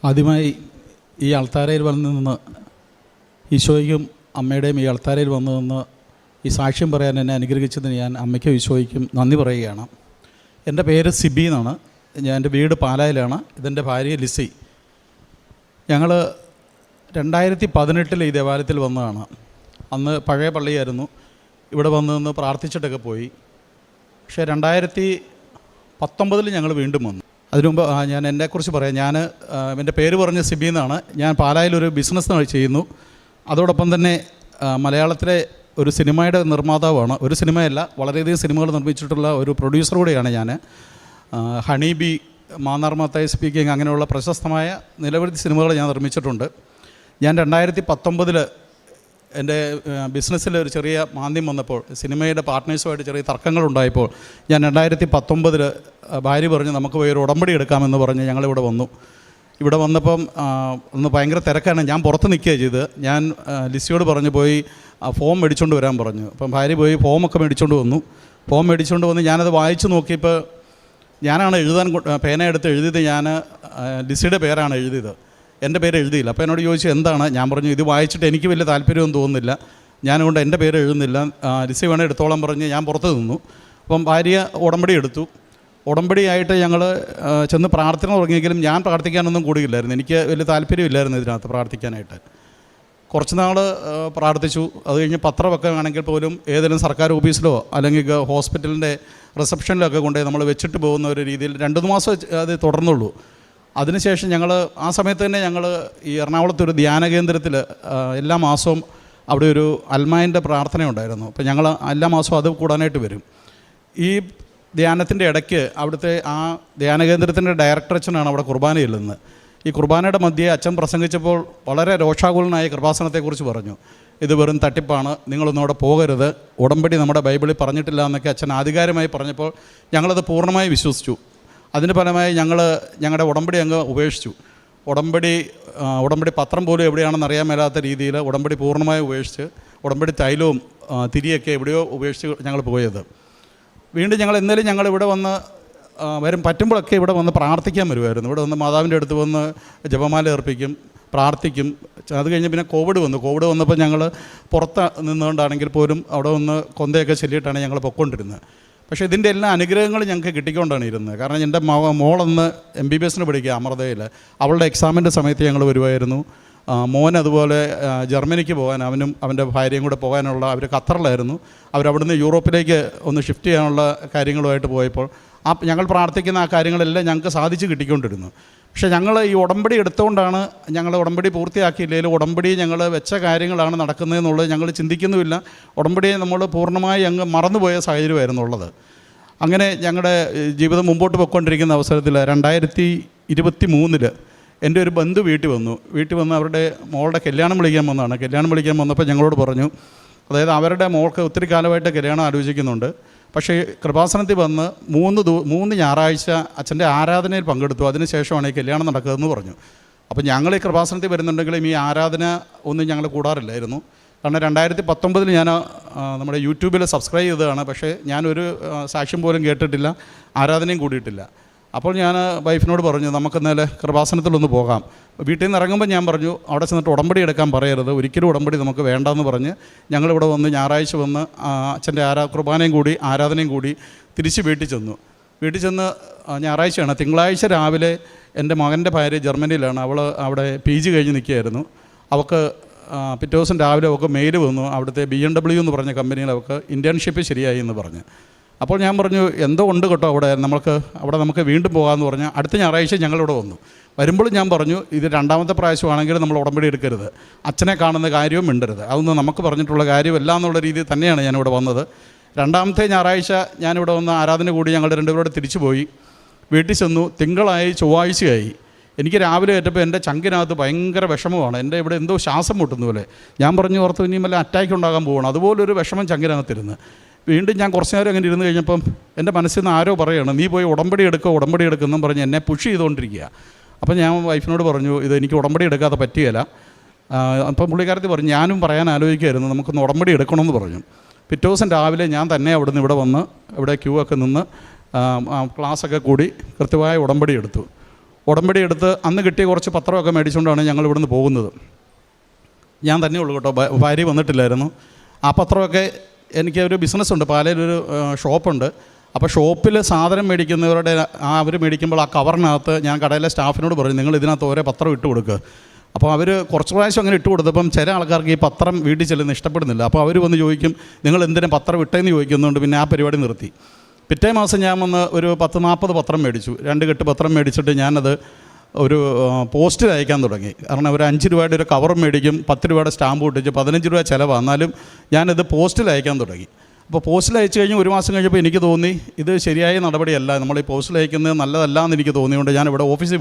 ആദ്യമായി ഈ അൾത്താരയിൽ വന്നു നിന്ന് ഈശോയ്ക്കും അമ്മയുടെയും ഈ അൾത്താരയിൽ വന്നു നിന്ന് ഈ സാക്ഷ്യം പറയാൻ എന്നെ അനുഗ്രഹിച്ചതിന് ഞാൻ അമ്മയ്ക്കും ഈശോയ്ക്കും നന്ദി പറയുകയാണ്. എൻ്റെ പേര് സിബി എന്നാണ്. എൻ്റെ വീട് പാലായിലാണ്. ഇതെൻ്റെ ഭാര്യ ലിസി. ഞങ്ങൾ 2018 ഈ ദേവാലയത്തിൽ വന്നതാണ്. അന്ന് പഴയ പള്ളിയായിരുന്നു. ഇവിടെ വന്നു നിന്ന് പ്രാർത്ഥിച്ചിട്ടൊക്കെ പോയി. പക്ഷേ 2019 ഞങ്ങൾ വീണ്ടും വന്നു. അതിനുമുമ്പ് ഞാൻ എന്നെക്കുറിച്ച് പറയാം. എൻ്റെ പേര് പറഞ്ഞ സിബി എന്നാണ്. ഞാൻ പാലായിലൊരു ബിസിനസ് ചെയ്യുന്നു. അതോടൊപ്പം തന്നെ മലയാളത്തിലെ ഒരു സിനിമയുടെ നിർമ്മാതാവാണ്. ഒരു സിനിമയല്ല, വളരെയധികം സിനിമകൾ നിർമ്മിച്ചിട്ടുള്ള ഒരു പ്രൊഡ്യൂസർ കൂടെയാണ് ഞാൻ. Honey bee, Mannar Mathai speaking, അങ്ങനെയുള്ള പ്രശസ്തമായ നിരവധി സിനിമകൾ ഞാൻ നിർമ്മിച്ചിട്ടുണ്ട്. ഞാൻ 2019 എൻ്റെ ബിസിനസ്സിൽ ഒരു ചെറിയ മാന്ദ്യം വന്നപ്പോൾ, സിനിമയുടെ പാർട്ട്നേഴ്സുമായിട്ട് ചെറിയ തർക്കങ്ങളുണ്ടായപ്പോൾ, ഞാൻ 2019 ഭാര്യ പറഞ്ഞ് നമുക്ക് പോയി ഒരു ഉടമ്പടി എടുക്കാമെന്ന് പറഞ്ഞ് ഞങ്ങളിവിടെ വന്നു. ഇവിടെ വന്നപ്പം ഒന്ന് ഭയങ്കര തിരക്കാണ്. ഞാൻ പുറത്ത് നിൽക്കുകയാണ് ചെയ്ത്. ഞാൻ ലിസിയോട് പറഞ്ഞു പോയി ഫോം മേടിച്ചുകൊണ്ട് വരാൻ പറഞ്ഞു. അപ്പം ഭാര്യ പോയി ഫോമൊക്കെ മേടിച്ചുകൊണ്ട് വന്നു. ഫോം മേടിച്ചുകൊണ്ട് വന്ന് ഞാനത് വായിച്ച് നോക്കിയപ്പോൾ ഞാനാണ് പേന എടുത്ത് എഴുതിയത്. ഞാൻ ലിസിയുടെ പേരാണ് എഴുതിയത്, എൻ്റെ പേര് എഴുതിയില്ല. അപ്പോൾ എന്നോട് ചോദിച്ചു എന്താണ്. ഞാൻ പറഞ്ഞു ഇത് വായിച്ചിട്ട് എനിക്ക് വലിയ താല്പര്യമൊന്നും തോന്നുന്നില്ല, ഞാനുകൊണ്ട് എൻ്റെ പേര് എഴുതുന്നില്ല, ലിസി വേണേൽ എടുത്തോളം പറഞ്ഞ് ഞാൻ പുറത്ത് നിന്നു. അപ്പം ഭാര്യ ഉടമ്പടി എടുത്തു. ഉടമ്പടിയായിട്ട് ഞങ്ങൾ ചെന്ന് പ്രാർത്ഥന തുടങ്ങിയെങ്കിലും ഞാൻ പ്രാർത്ഥിക്കാനൊന്നും കൂടിയില്ലായിരുന്നു. എനിക്ക് വലിയ താല്പര്യമില്ലായിരുന്നു ഇതിനകത്ത് പ്രാർത്ഥിക്കാനായിട്ട്. കുറച്ച് നാൾ പ്രാർത്ഥിച്ചു. അത് കഴിഞ്ഞ് പത്രമൊക്കെ ആണെങ്കിൽ പോലും ഏതെങ്കിലും സർക്കാർ ഓഫീസിലോ അല്ലെങ്കിൽ ഹോസ്പിറ്റലിൻ്റെ റിസപ്ഷനിലൊക്കെ കൊണ്ടുപോയി നമ്മൾ വെച്ചിട്ട് പോകുന്ന ഒരു രീതിയിൽ 2-3 മാസം അത് തുടർന്നുള്ളൂ. അതിനുശേഷം ഞങ്ങൾ ആ സമയത്ത് തന്നെ ഞങ്ങൾ ഈ എറണാകുളത്തൊരു ധ്യാന കേന്ദ്രത്തിൽ എല്ലാ മാസവും അവിടെ ഒരു അൽമായൻ്റെ പ്രാർത്ഥന ഉണ്ടായിരുന്നു. അപ്പോൾ ഞങ്ങൾ എല്ലാ മാസവും അത് കൂടാനായിട്ട് വരും. ഈ ധ്യാനത്തിൻ്റെ ഇടയ്ക്ക് അവിടുത്തെ ആ ധ്യാനകേന്ദ്രത്തിൻ്റെ ഡയറക്ടർ അച്ഛനാണ് അവിടെ കുർബാന ചെല്ലുന്നത്. ഈ കുർബാനയുടെ മധ്യേ അച്ഛൻ പ്രസംഗിച്ചപ്പോൾ വളരെ രോഷാകുലനായ കൃപാസനത്തെക്കുറിച്ച് പറഞ്ഞു. ഇത് വെറും തട്ടിപ്പാണ്, നിങ്ങളൊന്നും അവിടെ പോകരുത്, ഉടമ്പടി നമ്മുടെ ബൈബിളിൽ പറഞ്ഞിട്ടില്ല എന്നൊക്കെ അച്ഛൻ ആധികാരികമായി പറഞ്ഞപ്പോൾ ഞങ്ങളത് പൂർണ്ണമായി വിശ്വസിച്ചു. അതിന് ഫലമായി ഞങ്ങളുടെ ഉടമ്പടി അങ്ങ് ഉപേക്ഷിച്ചു. ഉടമ്പടി പത്രം പോലും എവിടെയാണെന്ന് അറിയാൻ മേലാത്ത രീതിയിൽ ഉടമ്പടി പൂർണ്ണമായി ഉപേക്ഷിച്ച്, ഉടമ്പടി തൈലവും തിരിയൊക്കെ എവിടെയോ ഉപേക്ഷിച്ച് ഞങ്ങൾ പോയത്. വീണ്ടും ഞങ്ങൾ ഇവിടെ വന്ന് പറ്റുമ്പോഴൊക്കെ ഇവിടെ വന്ന് പ്രാർത്ഥിക്കാൻ വരുമായിരുന്നു. ഇവിടെ വന്ന് മാതാവിൻ്റെ അടുത്ത് വന്ന് ജപമാല അർപ്പിക്കും, പ്രാർത്ഥിക്കും. അത് കഴിഞ്ഞ് പിന്നെ കോവിഡ് വന്നപ്പോൾ ഞങ്ങൾ പുറത്ത് നിന്നുകൊണ്ടാണെങ്കിൽ പോലും അവിടെ വന്ന് കൊന്തയൊക്കെ ചൊല്ലിയിട്ടാണ് ഞങ്ങൾ പൊയ്ക്കൊണ്ടിരുന്നത്. പക്ഷേ ഇതിൻ്റെ എല്ലാ അനുഗ്രഹങ്ങളും ഞങ്ങൾക്ക് കിട്ടിക്കൊണ്ടാണ് ഇരുന്നത്. കാരണം എൻ്റെ മോളൊന്ന് MBBS പഠിക്കുക അമൃതയിൽ. അവളുടെ എക്സാമിൻ്റെ സമയത്ത് ഞങ്ങൾ വരുമായിരുന്നു. മോൻ അതുപോലെ ജർമ്മനിക്ക് പോകാൻ, അവനും അവൻ്റെ ഭാര്യയും കൂടെ പോകാനുള്ള, അവർ ഖത്തറിലായിരുന്നു. അവരവിടുന്ന് യൂറോപ്പിലേക്ക് ഒന്ന് ഷിഫ്റ്റ് ചെയ്യാനുള്ള കാര്യങ്ങളുമായിട്ട് പോയപ്പോൾ ഞങ്ങൾ പ്രാർത്ഥിക്കുന്ന ആ കാര്യങ്ങളെല്ലാം ഞങ്ങൾക്ക് സാധിച്ച് കിട്ടിക്കൊണ്ടിരുന്നു. പക്ഷേ ഞങ്ങൾ ഈ ഉടമ്പടി എടുത്തുകൊണ്ടാണ്, ഞങ്ങൾ ഉടമ്പടി പൂർത്തിയാക്കിയില്ലെങ്കിലും ഉടമ്പടി ഞങ്ങൾ വെച്ച കാര്യങ്ങളാണ് നടക്കുന്നതെന്നുള്ളത് ഞങ്ങൾ ചിന്തിക്കുന്നുമില്ല. ഉടമ്പടിയെ നമ്മൾ പൂർണ്ണമായി അങ്ങ് മറന്നുപോയ സാഹചര്യമായിരുന്നു ഉള്ളത്. അങ്ങനെ ഞങ്ങളുടെ ജീവിതം മുമ്പോട്ട് പോയിക്കൊണ്ടിരിക്കുന്ന അവസരത്തിൽ 2023 എൻ്റെ ഒരു ബന്ധു വീട്ടിൽ വന്ന് അവരുടെ മോളുടെ കല്യാണം വിളിക്കാൻ വന്നതാണ്. കല്യാണം വിളിക്കാൻ വന്നപ്പോൾ ഞങ്ങളോട് പറഞ്ഞു, അതായത് അവരുടെ മോൾക്ക് ഒത്തിരി കാലമായിട്ട് കല്യാണം ആലോചിക്കുന്നുണ്ട്. പക്ഷേ കൃപാസനത്തിൽ വന്ന് 3 ഞായറാഴ്ച അച്ഛൻ്റെ ആരാധനയിൽ പങ്കെടുത്തു, അതിനുശേഷമാണ് ഈ കല്യാണം നടക്കുന്നതെന്ന് പറഞ്ഞു. അപ്പോൾ ഞങ്ങൾ ഈ കൃപാസനത്തിൽ വരുന്നുണ്ടെങ്കിലും ഈ ആരാധന ഒന്നും ഞങ്ങൾ കൂടാറില്ലായിരുന്നു. കാരണം 2019 ഞാൻ നമ്മുടെ യൂട്യൂബിൽ സബ്സ്ക്രൈബ് ചെയ്തതാണ്. പക്ഷേ ഞാനൊരു സാക്ഷ്യം പോലും കേട്ടിട്ടില്ല, ആരാധനയും കൂടിയിട്ടില്ല. അപ്പോൾ ഞാൻ വൈഫിനോട് പറഞ്ഞു നമുക്കെന്നാല് കൃപാസനത്തിലൊന്ന് പോകാം. വീട്ടിൽ നിന്ന് ഇറങ്ങുമ്പോൾ ഞാൻ പറഞ്ഞു അവിടെ ചെന്നിട്ട് ഉടമ്പടി എടുക്കാൻ പറയരുത്, ഒരിക്കലും ഉടമ്പടി നമുക്ക് വേണ്ടെന്ന് പറഞ്ഞ് ഞങ്ങളിവിടെ വന്ന് ഞായറാഴ്ച വന്ന് അച്ഛൻ്റെ കുർബാനയും കൂടി ആരാധനയും കൂടി തിരിച്ച് വീട്ടിൽ ചെന്ന് ഞായറാഴ്ചയാണ്. തിങ്കളാഴ്ച രാവിലെ എൻ്റെ മകൻ്റെ ഭാര്യ ജർമ്മനിയിലാണ്. അവൾ അവിടെ PG കഴിഞ്ഞ് നിൽക്കുകയായിരുന്നു. അവൾക്ക് പിറ്റേ ദിവസം രാവിലെ അവൾക്ക് മെയിൽ വന്നു, അവിടുത്തെ BMW എന്ന് പറഞ്ഞ കമ്പനിയിൽ അവൾക്ക് ഇൻറ്റേൺഷിപ്പ് ശരിയായി എന്ന് പറഞ്ഞ്. അപ്പോൾ ഞാൻ പറഞ്ഞു എന്തോ ഉണ്ട് കേട്ടോ അവിടെ നമുക്ക് വീണ്ടും പോകാമെന്ന് പറഞ്ഞാൽ അടുത്ത ഞായറാഴ്ച ഞങ്ങളിവിടെ വരുമ്പോൾ ഞാൻ പറഞ്ഞു ഇത് 2ാമത്തെ പ്രാവശ്യമാണെങ്കിൽ നമ്മൾ ഉടമ്പടി എടുക്കരുത്, അച്ഛനെ കാണുന്ന കാര്യവും മിണ്ടരുത്, അതൊന്നും നമുക്ക് പറഞ്ഞിട്ടുള്ള കാര്യമല്ല എന്നുള്ള രീതിയിൽ തന്നെയാണ് ഞാനിവിടെ വന്നത്. 2ാമത്തെ ഞായറാഴ്ച ഞാനിവിടെ വന്ന് ആരാധന കൂടി ഞങ്ങൾ രണ്ടുപേരോട് തിരിച്ചു പോയി. വീട്ടിൽ ചെന്നു. തിങ്കളായി, ചൊവ്വാഴ്ചയായി. എനിക്ക് രാവിലെ ഏറ്റപ്പോൾ എൻ്റെ ചങ്കിനകത്ത് ഭയങ്കര വിഷമമാണ്. എൻ്റെ ഇവിടെ എന്തോ ശ്വാസം മുട്ടുന്ന പോലെ. ഞാൻ പറഞ്ഞു ഓർത്തു ഇനിയും വല്ല അറ്റാക്ക് ഉണ്ടാകാൻ പോകണം, അതുപോലൊരു വിഷമം ചങ്കിനകത്തിരുന്ന്. വീണ്ടും ഞാൻ കുറച്ച് നേരം അങ്ങനെ ഇരുന്ന് കഴിഞ്ഞപ്പം എൻ്റെ മനസ്സിൽ നിന്ന് ആരോ പറയുകയാണ് നീ പോയി ഉടമ്പടി എടുക്കുമെന്നും പറഞ്ഞ് എന്നെ പുഷ് ചെയ്തുകൊണ്ടിരിക്കുക. അപ്പം ഞാൻ വൈഫിനോട് പറഞ്ഞു ഇത് എനിക്ക് ഉടമ്പടി എടുക്കാതെ പറ്റുകയില്ല. അപ്പം പുള്ളിക്കാരത്തി പറഞ്ഞു ഞാനും പറയാൻ ആലോചിക്കുമായിരുന്നു നമുക്കൊന്ന് ഉടമ്പടി എടുക്കണമെന്ന് പറഞ്ഞു. പിറ്റേ ദിവസം രാവിലെ ഞാൻ തന്നെ അവിടുന്ന് ഇവിടെ വന്ന് ഇവിടെ ക്യൂ ഒക്കെ നിന്ന് ക്ലാസ്സൊക്കെ കൂടി കൃത്യമായ ഉടമ്പടി എടുത്തു. ഉടമ്പടി എടുത്ത് അന്ന് കിട്ടിയ കുറച്ച് പത്രമൊക്കെ മേടിച്ചുകൊണ്ടാണ് ഞങ്ങൾ ഇവിടുന്ന് പോകുന്നത്. ഞാൻ തന്നെ ഉള്ളൂ കേട്ടോ, ഭാര്യ വന്നിട്ടില്ലായിരുന്നു. ആ പത്രമൊക്കെ എനിക്ക് ഒരു ബിസിനസ്സുണ്ട്, പാലയിലൊരു ഷോപ്പുണ്ട്. അപ്പോൾ ഷോപ്പിൽ സാധനം മേടിക്കുന്നവരുടെ അവർ മേടിക്കുമ്പോൾ ആ കവറിനകത്ത് ഞാൻ കടയിലെ സ്റ്റാഫിനോട് പറഞ്ഞു, നിങ്ങൾ ഇതിനകത്ത് ഓരോ പത്രം ഇട്ട് കൊടുക്കുക. അപ്പോൾ അവർ കുറച്ച് പ്രാവശ്യം അങ്ങനെ ഇട്ട് കൊടുത്തപ്പം ചില ആൾക്കാർക്ക് ഈ പത്രം വീട്ടിൽ ചെല്ലുന്ന ഇഷ്ടപ്പെടുന്നില്ല. അപ്പോൾ അവർ വന്ന് ചോദിക്കും, നിങ്ങൾ എന്തിനും പത്രം ഇട്ടേന്ന് ചോദിക്കുന്നുണ്ട്. പിന്നെ ആ പരിപാടി നിർത്തി. പിറ്റേ മാസം ഞാൻ വന്ന് ഒരു 10-40 പത്രം മേടിച്ചു. 2 കെട്ട് പത്രം മേടിച്ചിട്ട് ഞാനത് ഒരു പോസ്റ്റിൽ അയക്കാൻ തുടങ്ങി. കാരണം ഒരു 5 രൂപയുടെ ഒരു കവറും മേടിക്കും, 10 രൂപയുടെ സ്റ്റാമ്പ് ഒട്ടിച്ച് 15 രൂപ ചിലവാണ്. എന്നാലും ഞാനിത് പോസ്റ്റിൽ അയക്കാൻ തുടങ്ങി. അപ്പോൾ പോസ്റ്റിൽ അയച്ചു കഴിഞ്ഞ് 1 മാസം കഴിഞ്ഞപ്പോൾ എനിക്ക് തോന്നി ഇത് ശരിയായ നടപടിയല്ല, നമ്മൾ ഈ പോസ്റ്റിൽ അയക്കുന്നത് നല്ലതല്ല എന്ന് എനിക്ക് തോന്നിയുകൊണ്ട് ഞാൻ ഇവിടെ ഓഫീസിൽ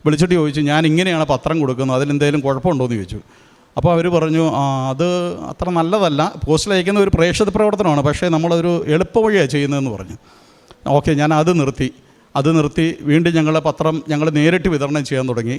വിളിച്ചിട്ട് ചോദിച്ചു, ഞാൻ ഇങ്ങനെയാണ് പത്രം കൊടുക്കുന്നത്, അതിലെന്തെങ്കിലും കുഴപ്പമുണ്ടോ എന്ന് ചോദിച്ചു. അപ്പോൾ അവർ പറഞ്ഞു, അത് അത്ര നല്ലതല്ല, പോസ്റ്റിൽ അയക്കുന്ന ഒരു പ്രേക്ഷിത പ്രവർത്തനമാണ്, പക്ഷേ നമ്മളൊരു എളുപ്പവഴിയാണ് ചെയ്യുന്നതെന്ന് പറഞ്ഞു. ഓക്കെ, ഞാൻ അത് നിർത്തി വീണ്ടും ഞങ്ങളെ പത്രം ഞങ്ങൾ നേരിട്ട് വിതരണം ചെയ്യാൻ തുടങ്ങി.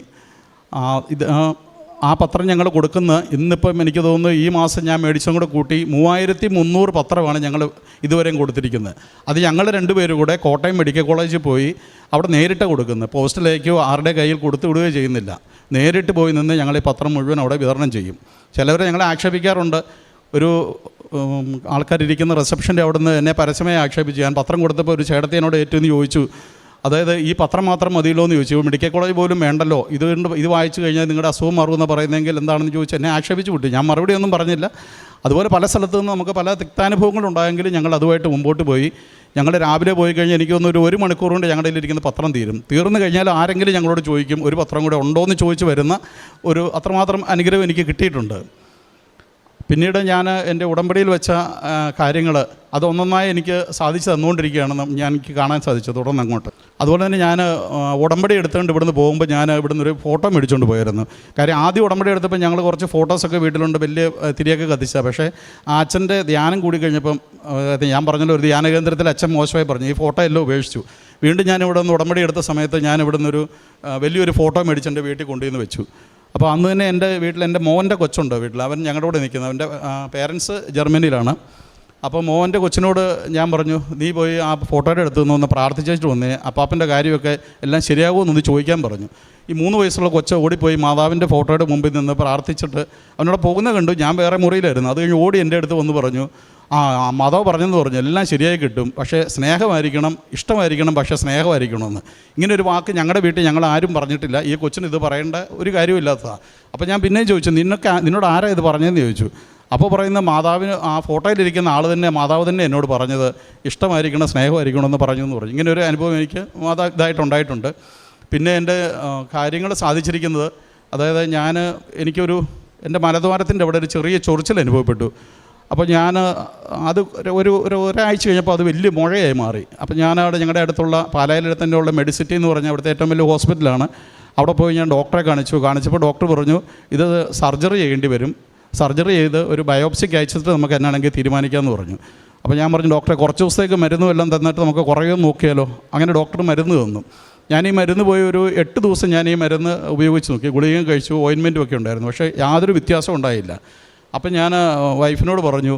ആ പത്രം ഞങ്ങൾ കൊടുക്കുന്ന ഇന്നിപ്പം എനിക്ക് തോന്നുന്നു ഈ മാസം ഞാൻ മേടിച്ചും കൂടെ കൂട്ടി 3300 പത്രമാണ് ഞങ്ങൾ ഇതുവരെയും കൊടുത്തിരിക്കുന്നത്. അത് ഞങ്ങൾ 2 പേരും കൂടെ കോട്ടയം മെഡിക്കൽ കോളേജിൽ പോയി അവിടെ നേരിട്ട് കൊടുക്കുന്നത്, പോസ്റ്റിലേക്കോ ആരുടെ കയ്യിൽ കൊടുത്തു വിടുകയോ ചെയ്യുന്നില്ല. നേരിട്ട് പോയി നിന്ന് ഞങ്ങൾ ഈ പത്രം മുഴുവൻ അവിടെ വിതരണം ചെയ്യും. ചിലവരെ ഞങ്ങളെ ആക്ഷേപിക്കാറുണ്ട്. ഒരു ആൾക്കാരിരിക്കുന്ന റിസപ്ഷൻ്റെ അവിടെ നിന്ന് എന്നെ പരസ്യമായി ആക്ഷേപിച്ചു. ഞാൻ പത്രം കൊടുത്തപ്പോൾ ഒരു ചേട്ടത്തിനോട് ഏറ്റവും ചോദിച്ചു, അതായത് ഈ പത്രം മാത്രം മതിയല്ലോ എന്ന് ചോദിച്ചു, മെഡിക്കൽ കോളേജ് പോലും വേണ്ടല്ലോ, ഇത് വായിച്ചു കഴിഞ്ഞാൽ നിങ്ങളുടെ അസുഖം മാറുമെന്ന് പറയുന്നതെങ്കിൽ എന്താണെന്ന് ചോദിച്ചു എന്നെ ആക്ഷേപിച്ച് വിട്ടു. ഞാൻ മറുപടി ഒന്നും പറഞ്ഞില്ല. അതുപോലെ പല സ്ഥലത്തു നിന്ന് നമുക്ക് പല തിക്താനുഭവങ്ങളുണ്ടായെങ്കിലും ഞങ്ങൾ അതുമായിട്ട് മുമ്പോട്ട് പോയി. ഞങ്ങൾ രാവിലെ പോയി കഴിഞ്ഞാൽ എനിക്ക് തോന്നുന്നു ഒരു മണിക്കൂർ കൊണ്ട് ഞങ്ങളുടെ കയ്യിലിരിക്കുന്ന പത്രം തീർന്നു കഴിഞ്ഞാൽ ആരെങ്കിലും ഞങ്ങളോട് ചോദിക്കും, ഒരു പത്രം കൂടെ ഉണ്ടോ എന്ന് ചോദിച്ച് വരുന്ന ഒരു അത്രമാത്രം അനുഗ്രഹം എനിക്ക് കിട്ടിയിട്ടുണ്ട്. പിന്നീട് ഞാൻ എൻ്റെ ഉടമ്പടിയിൽ വെച്ച കാര്യങ്ങൾ അതൊന്നൊന്നായി എനിക്ക് സാധിച്ചു തന്നുകൊണ്ടിരിക്കുകയാണെന്ന് എനിക്ക് കാണാൻ സാധിച്ചു തുടർന്ന് അങ്ങോട്ട്. അതുപോലെ തന്നെ ഞാൻ ഉടമ്പടി എടുത്തുകൊണ്ട് ഇവിടുന്ന് പോകുമ്പോൾ ഞാൻ ഇവിടുന്ന് ഒരു ഫോട്ടോ മേടിച്ചുകൊണ്ട് പോയിരുന്നു. കാര്യം ആദ്യം ഉടമ്പടി എടുത്തപ്പോൾ ഞങ്ങൾ കുറച്ച് ഫോട്ടോസൊക്കെ വീട്ടിലുണ്ട്, വലിയ തിരിയൊക്കെ കത്തിച്ചാൽ. പക്ഷേ ആ അച്ഛൻ്റെ ധ്യാനം കൂടി കഴിഞ്ഞപ്പം ഞാൻ പറഞ്ഞല്ലോ, ഒരു ധ്യാന കേന്ദ്രത്തിൽ അച്ഛൻ മോശമായി പറഞ്ഞു, ഈ ഫോട്ടോ എല്ലാം ഉപേക്ഷിച്ചു. വീണ്ടും ഞാൻ ഇവിടെ നിന്ന് ഉടമ്പടി എടുത്ത സമയത്ത് ഞാൻ ഇവിടെ നിന്നൊരു വലിയൊരു ഫോട്ടോ മേടിച്ച് എൻ്റെ വീട്ടിൽ കൊണ്ടുവന്ന് വെച്ചു. അപ്പോൾ അന്ന് തന്നെ എൻ്റെ വീട്ടിൽ എൻ്റെ മോൻ്റെ കൊച്ചുണ്ട് വീട്ടിൽ, അവൻ ഞങ്ങളുടെ കൂടെ നിൽക്കുന്നത്, അവൻ്റെ പേരൻസ് ജർമ്മനിയിലാണ്. അപ്പോൾ മോൻ്റെ കൊച്ചിനോട് ഞാൻ പറഞ്ഞു, നീ പോയി ആ ഫോട്ടോയുടെ അടുത്ത് നിന്ന് പ്രാർത്ഥിച്ചിട്ട് വന്നേ, അപ്പാപ്പൻ്റെ കാര്യമൊക്കെ എല്ലാം ശരിയാകുമെന്നൊന്ന് ചോദിക്കാൻ പറഞ്ഞു. ഈ 3 വയസ്സുള്ള കൊച്ച് ഓടിപ്പോയി മാതാവിൻ്റെ ഫോട്ടോയുടെ മുമ്പിൽ നിന്ന് പ്രാർത്ഥിച്ചിട്ട് അവനോട് പോകുന്നത് കണ്ടു. ഞാൻ വേറെ മുറിയിലായിരുന്നു. അത് കഴിഞ്ഞ് ഓടി എൻ്റെ അടുത്ത് വന്ന് പറഞ്ഞു, മാതാവ് പറഞ്ഞെന്ന് പറഞ്ഞു, എല്ലാം ശരിയായി കിട്ടും, പക്ഷേ സ്നേഹമായിരിക്കണം, ഇഷ്ടമായിരിക്കണം, പക്ഷേ സ്നേഹമായിരിക്കണമെന്ന്. ഇങ്ങനൊരു വാക്ക് ഞങ്ങളുടെ വീട്ടിൽ ഞങ്ങൾ ആരും പറഞ്ഞിട്ടില്ല. ഈ കൊച്ചിന് ഇത് പറയേണ്ട ഒരു കാര്യമില്ലാത്തതാണ്. അപ്പോൾ ഞാൻ പിന്നെയും ചോദിച്ചു, നിന്നോട് ആരാ ഇത് പറഞ്ഞതെന്ന് ചോദിച്ചു. അപ്പോൾ പറയുന്ന മാതാവിന് ആ ഫോട്ടോയിലിരിക്കുന്ന ആൾ തന്നെ, മാതാവ് തന്നെ എന്നോട് പറഞ്ഞത് ഇഷ്ടമായിരിക്കണം, സ്നേഹമായിരിക്കണമെന്ന് പറഞ്ഞു എന്ന് പറഞ്ഞു. ഇങ്ങനൊരു അനുഭവം എനിക്ക് ഇതായിട്ടുണ്ടായിട്ടുണ്ട്. പിന്നെ എൻ്റെ കാര്യങ്ങൾ സാധിച്ചിരിക്കുന്നത്, അതായത് എൻ്റെ മലദ്വാരത്തിൻ്റെ അവിടെ ഒരു ചെറിയ ചൊറിച്ചിൽ അനുഭവപ്പെട്ടു. അപ്പോൾ ഞാൻ ഒരാഴ്ച കഴിഞ്ഞപ്പോൾ അത് വലിയ മുഴയായി മാറി. അപ്പോൾ ഞാനവിടെ ഞങ്ങളുടെ അടുത്തുള്ള പാലായിലടുത്ത് തന്നെ ഉള്ള മെഡിസിറ്റി എന്ന് പറഞ്ഞാൽ അവിടുത്തെ ഏറ്റവും വലിയ ഹോസ്പിറ്റലാണ്. അവിടെ പോയി ഞാൻ ഡോക്ടറെ കാണിച്ചപ്പോൾ ഡോക്ടർ പറഞ്ഞു, ഇത് സർജറി ചെയ്യേണ്ടി വരും, സർജറി ചെയ്ത് ഒരു ബയോപ്സിക്ക് അയച്ചിട്ട് നമുക്ക് എന്നാണെങ്കിൽ തീരുമാനിക്കാമെന്ന് പറഞ്ഞു. അപ്പോൾ ഞാൻ പറഞ്ഞു, ഡോക്ടറെ കുറച്ച് ദിവസത്തേക്ക് മരുന്നും എല്ലാം തന്നിട്ട് നമുക്ക് കുറയുമെന്ന് നോക്കിയാലോ. അങ്ങനെ ഡോക്ടർ മരുന്ന് തന്നു. ഞാൻ ഈ മരുന്ന് പോയി ഒരു 8 ദിവസം ഞാൻ ഈ മരുന്ന് ഉപയോഗിച്ച് നോക്കി, ഗുളികയും കഴിച്ചു, ഓയിൻമെൻറ്റും ഒക്കെ ഉണ്ടായിരുന്നു. പക്ഷേ യാതൊരു വ്യത്യാസവും ഉണ്ടായില്ല. അപ്പം ഞാൻ വൈഫിനോട് പറഞ്ഞു,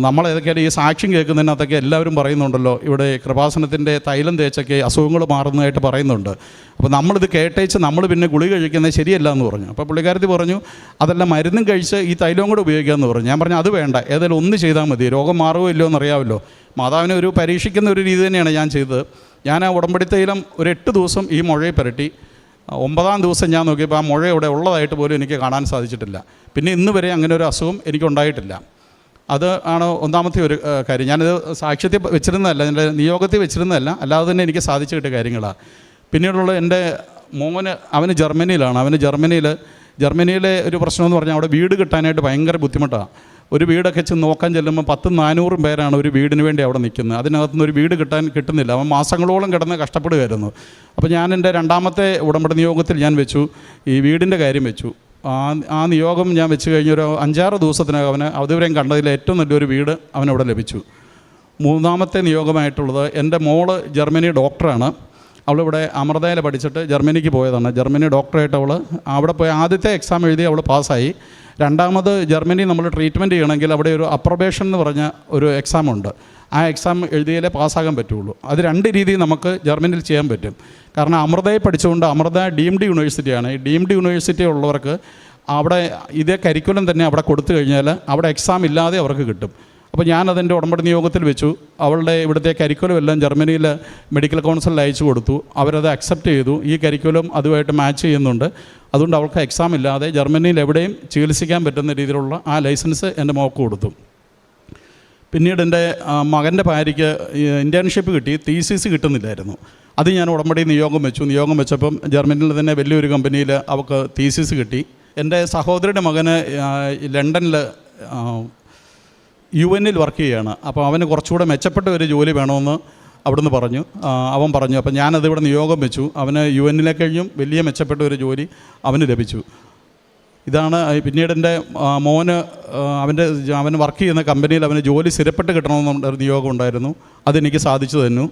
നമ്മളേതൊക്കെയാലും ഈ സാക്ഷ്യം കേൾക്കുന്നതിനകത്തൊക്കെ എല്ലാവരും പറയുന്നുണ്ടല്ലോ, ഇവിടെ കൃപാസനത്തിൻ്റെ തൈലം തേച്ചൊക്കെ അസുഖങ്ങൾ മാറുന്നതായിട്ട് പറയുന്നുണ്ട്. അപ്പോൾ നമ്മളിത് കേട്ടേച്ച് നമ്മൾ പിന്നെ ഗുളിക കഴിക്കുന്നത് ശരിയല്ല എന്ന് പറഞ്ഞു. അപ്പോൾ പുള്ളിക്കാരത്തി പറഞ്ഞു, അതെല്ലാം മരുന്നും കഴിച്ച് ഈ തൈലവും കൂടെ ഉപയോഗിക്കാമെന്ന് പറഞ്ഞു. ഞാൻ പറഞ്ഞു, അത് വേണ്ട, ഏതായാലും ഒന്ന് ചെയ്താൽ മതി, രോഗം മാറുമോ ഇല്ലയോ എന്നറിയാമല്ലോ. മാതാവിനെ ഒരു പരീക്ഷിക്കുന്ന ഒരു രീതി തന്നെയാണ് ഞാൻ ചെയ്തത്. ഞാൻ ആ ഉടമ്പടി തൈലം ഒരു 8 ദിവസം ഈ മുഴയെ പുരട്ടി. 9-ാം ദിവസം ഞാൻ നോക്കിയപ്പോൾ ആ മുഴ ഇവിടെ ഉള്ളതായിട്ട് പോലും എനിക്ക് കാണാൻ സാധിച്ചിട്ടില്ല. പിന്നെ ഇന്ന് വരെ അങ്ങനെ ഒരു അസുഖം എനിക്കുണ്ടായിട്ടില്ല. അത് ആണ് ഒന്നാമത്തെ ഒരു കാര്യം. ഞാനിത് സാക്ഷ്യത്തിൽ വെച്ചിരുന്നതല്ല, എൻ്റെ നിയോഗത്തിൽ വെച്ചിരുന്നതല്ല, അല്ലാതെ തന്നെ എനിക്ക് സാധിച്ചു കിട്ടിയ കാര്യങ്ങളാണ്. പിന്നീടുള്ള എൻ്റെ മോന്, അവന് ജർമ്മനിയിലെ ഒരു പ്രശ്നമെന്ന് പറഞ്ഞാൽ അവിടെ വീട് കിട്ടാനായിട്ട് ഭയങ്കര ബുദ്ധിമുട്ടാണ്. ഒരു വീടൊക്കെ നോക്കാൻ ചെല്ലുമ്പോൾ 100-400 പേരാണ് ഒരു വീടിന് വേണ്ടി അവിടെ നിൽക്കുന്നത്. അതിനകത്തുനിന്ന് ഒരു വീട് കിട്ടുന്നില്ല. അവൻ മാസങ്ങളോളം കിടന്ന് കഷ്ടപ്പെടുകയായിരുന്നു. അപ്പോൾ ഞാൻ എൻ്റെ 2ാമത്തെ ഉടമ്പടി നിയോഗത്തിൽ ഞാൻ വെച്ചു, ഈ വീടിൻ്റെ കാര്യം വെച്ചു. ആ നിയോഗം ഞാൻ വെച്ച് കഴിഞ്ഞൊരു 5-6 ദിവസത്തിനകം അവന് അതുവരെയും കണ്ടതിൽ ഏറ്റവും നല്ലൊരു വീട് അവനവിടെ ലഭിച്ചു. 3ാമത്തെ നിയോഗമായിട്ടുള്ളത്, എൻ്റെ മോള് ജർമ്മനി ഡോക്ടറാണ്. അവളിവിടെ അമൃതയിൽ പഠിച്ചിട്ട് ജർമ്മനിക്ക് പോയതാണ്. ജർമ്മനി ഡോക്ടറായിട്ട് അവിടെ പോയി ആദ്യത്തെ എക്സാം എഴുതി അവൾ പാസ്സായി. 2ാമത് ജർമ്മനി നമ്മൾ ട്രീറ്റ്മെൻറ്റ് ചെയ്യണമെങ്കിൽ അവിടെ ഒരു അപ്രബേഷൻ എന്ന് പറഞ്ഞ ഒരു എക്സാമുണ്ട്. ആ എക്സാം എഴുതിയാലേ പാസ്സാകാൻ പറ്റുള്ളൂ. അത് 2 രീതിയിൽ നമുക്ക് ജർമ്മനിയിൽ ചെയ്യാൻ പറ്റും. കാരണം അമൃതയെ പഠിച്ചുകൊണ്ട്, അമൃത ഡീംഡ് യൂണിവേഴ്സിറ്റിയാണ്. ഈ ഡീംഡ് യൂണിവേഴ്സിറ്റി ഉള്ളവർക്ക് അവിടെ ഇതേ കരിക്കുലം തന്നെ അവിടെ കൊടുത്തു കഴിഞ്ഞാൽ അവിടെ എക്സാം ഇല്ലാതെ അവർക്ക് കിട്ടും. അപ്പോൾ ഞാനതിൻ്റെ ഉടമ്പടി നിയോഗത്തിൽ വെച്ചു. അവളുടെ ഇവിടുത്തെ കരിക്കുലം എല്ലാം ജർമ്മനിയിൽ മെഡിക്കൽ കൗൺസിലിൽ അയച്ചു കൊടുത്തു. അവരത് അക്സെപ്റ്റ് ചെയ്തു. ഈ കരിക്കുലം അതുമായിട്ട് മാച്ച് ചെയ്യുന്നുണ്ട്. അതുകൊണ്ട് അവൾക്ക് എക്സാം ഇല്ലാതെ ജർമ്മനിയിൽ എവിടെയും ചികിത്സിക്കാൻ പറ്റുന്ന രീതിയിലുള്ള ആ ലൈസൻസ് എൻ്റെ മോൾക്ക് കൊടുത്തു. പിന്നീട് എൻ്റെ മകൻ്റെ ഭാര്യയ്ക്ക് ഇൻറ്റേൺഷിപ്പ് കിട്ടി, തീസിസ് കിട്ടുന്നില്ലായിരുന്നു. അത് ഞാൻ ഉടമ്പടി നിയോഗം വെച്ചു. നിയോഗം വെച്ചപ്പം ജർമ്മനിയിൽ തന്നെ വലിയൊരു കമ്പനിയിൽ അവൾക്ക് തീസിസ് കിട്ടി. എൻ്റെ സഹോദരിയുടെ മകന് ലണ്ടനിൽ UN വർക്ക് ചെയ്യുകയാണ്. അപ്പോൾ അവന് കുറച്ചുകൂടെ മെച്ചപ്പെട്ട ഒരു ജോലി വേണമെന്ന് അവിടുന്ന് പറഞ്ഞു. അവൻ പറഞ്ഞു. അപ്പോൾ ഞാനതിവിടെ നിയോഗം വെച്ചു. അവന് UN കഴിഞ്ഞും വലിയ മെച്ചപ്പെട്ട ഒരു ജോലി അവന് ലഭിച്ചു. ഇതാണ്. പിന്നീട് എൻ്റെ മോന് അവന് വർക്ക് ചെയ്യുന്ന കമ്പനിയിൽ അവന് ജോലി സ്ഥിരപ്പെട്ട് കിട്ടണമെന്നൊരു നിയോഗം ഉണ്ടായിരുന്നു. അതെനിക്ക് സാധിച്ചു തന്നു.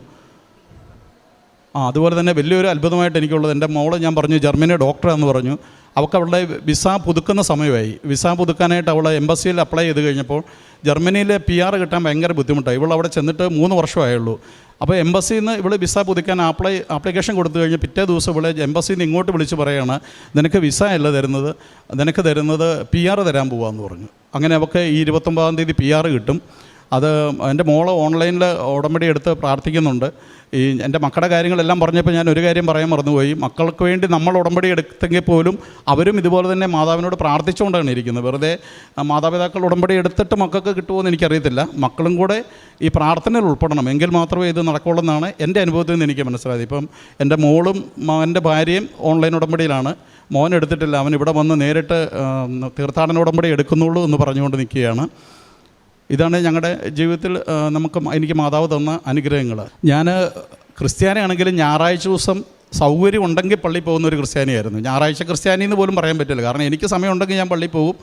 അതുപോലെ തന്നെ വലിയൊരു അത്ഭുതമായിട്ട് എനിക്കുള്ളത്, എൻ്റെ മോള് ഞാൻ പറഞ്ഞു ജർമ്മനി ഡോക്ടറാണെന്ന് പറഞ്ഞു. അവൾക്ക് അവളുടെ വിസ പുതുക്കുന്ന സമയമായി. വിസ പുതുക്കാനായിട്ട് അവൾ എംബസിയിൽ അപ്ലൈ ചെയ്ത് കഴിഞ്ഞപ്പോൾ ജർമ്മനിയിലെ PR കിട്ടാൻ ഭയങ്കര ബുദ്ധിമുട്ടായി. ഇവൾ അവിടെ ചെന്നിട്ട് 3 വർഷമായുള്ളൂ. അപ്പോൾ എംബസിയിൽ നിന്ന് ഇവൾ വിസ പുതുക്കാൻ ആപ്ലിക്കേഷൻ കൊടുത്തു കഴിഞ്ഞ് പിറ്റേ ദിവസം ഇവളെ എംബസിയിൽ നിന്ന് ഇങ്ങോട്ട് വിളിച്ച് പറയുകയാണ്, നിനക്ക് വിസ അല്ല തരുന്നത്, നിനക്ക് തരുന്നത് PR തരാൻ പോകാമെന്ന് പറഞ്ഞു. അങ്ങനെ അവൾക്ക് ഈ 29-ാം തീയതി PR കിട്ടും. അത് എൻ്റെ മോള് ഓൺലൈനിൽ ഉടമ്പടി എടുത്ത് പ്രാർത്ഥിക്കുന്നുണ്ട്. എൻ്റെ മക്കളുടെ കാര്യങ്ങളെല്ലാം പറഞ്ഞപ്പോൾ ഞാൻ ഒരു കാര്യം പറയാൻ മറന്നുപോയി. മക്കൾക്ക് വേണ്ടി നമ്മൾ ഉടമ്പടി എടുത്തെങ്കിൽ പോലും അവരും ഇതുപോലെ തന്നെ മാതാവിനോട് പ്രാർത്ഥിച്ചുകൊണ്ടാണ് ഇരിക്കുന്നത്. വെറുതെ മാതാപിതാക്കൾ ഉടമ്പടി എടുത്തിട്ട് മക്കൾക്ക് കിട്ടുമോയെന്ന് എനിക്കറിയത്തില്ല. മക്കളും കൂടെ ഈ പ്രാർത്ഥനയിൽ ഉൾപ്പെടണം, എങ്കിൽ മാത്രമേ ഇത് നടക്കുള്ളൂ എന്നാണ് എൻ്റെ അനുഭവത്തിൽ നിന്ന് എനിക്ക് മനസ്സിലായത്. ഇപ്പം എൻ്റെ മോളും എൻ്റെ ഭാര്യയും ഓൺലൈൻ ഉടമ്പടിയിലാണ്. മോൻ എടുത്തിട്ടില്ല. അവൻ ഇവിടെ വന്ന് നേരിട്ട് തീർത്ഥാടന ഉടമ്പടി എടുക്കുന്നുള്ളൂ എന്ന് പറഞ്ഞുകൊണ്ട് നിൽക്കുകയാണ്. ഇതാണ് ഞങ്ങളുടെ ജീവിതത്തിൽ എനിക്ക് മാതാവ് തന്ന അനുഗ്രഹങ്ങൾ. ഞാൻ ക്രിസ്ത്യാനിയാണെങ്കിലും ഞായറാഴ്ച ദിവസം സൗകര്യം ഉണ്ടെങ്കിൽ പള്ളിയിൽ പോകുന്ന ഒരു ക്രിസ്ത്യാനിയായിരുന്നു. ഞായറാഴ്ച ക്രിസ്ത്യാനി എന്ന് പോലും പറയാൻ പറ്റില്ല. കാരണം എനിക്ക് സമയമുണ്ടെങ്കിൽ ഞാൻ പള്ളിയിൽ പോകും.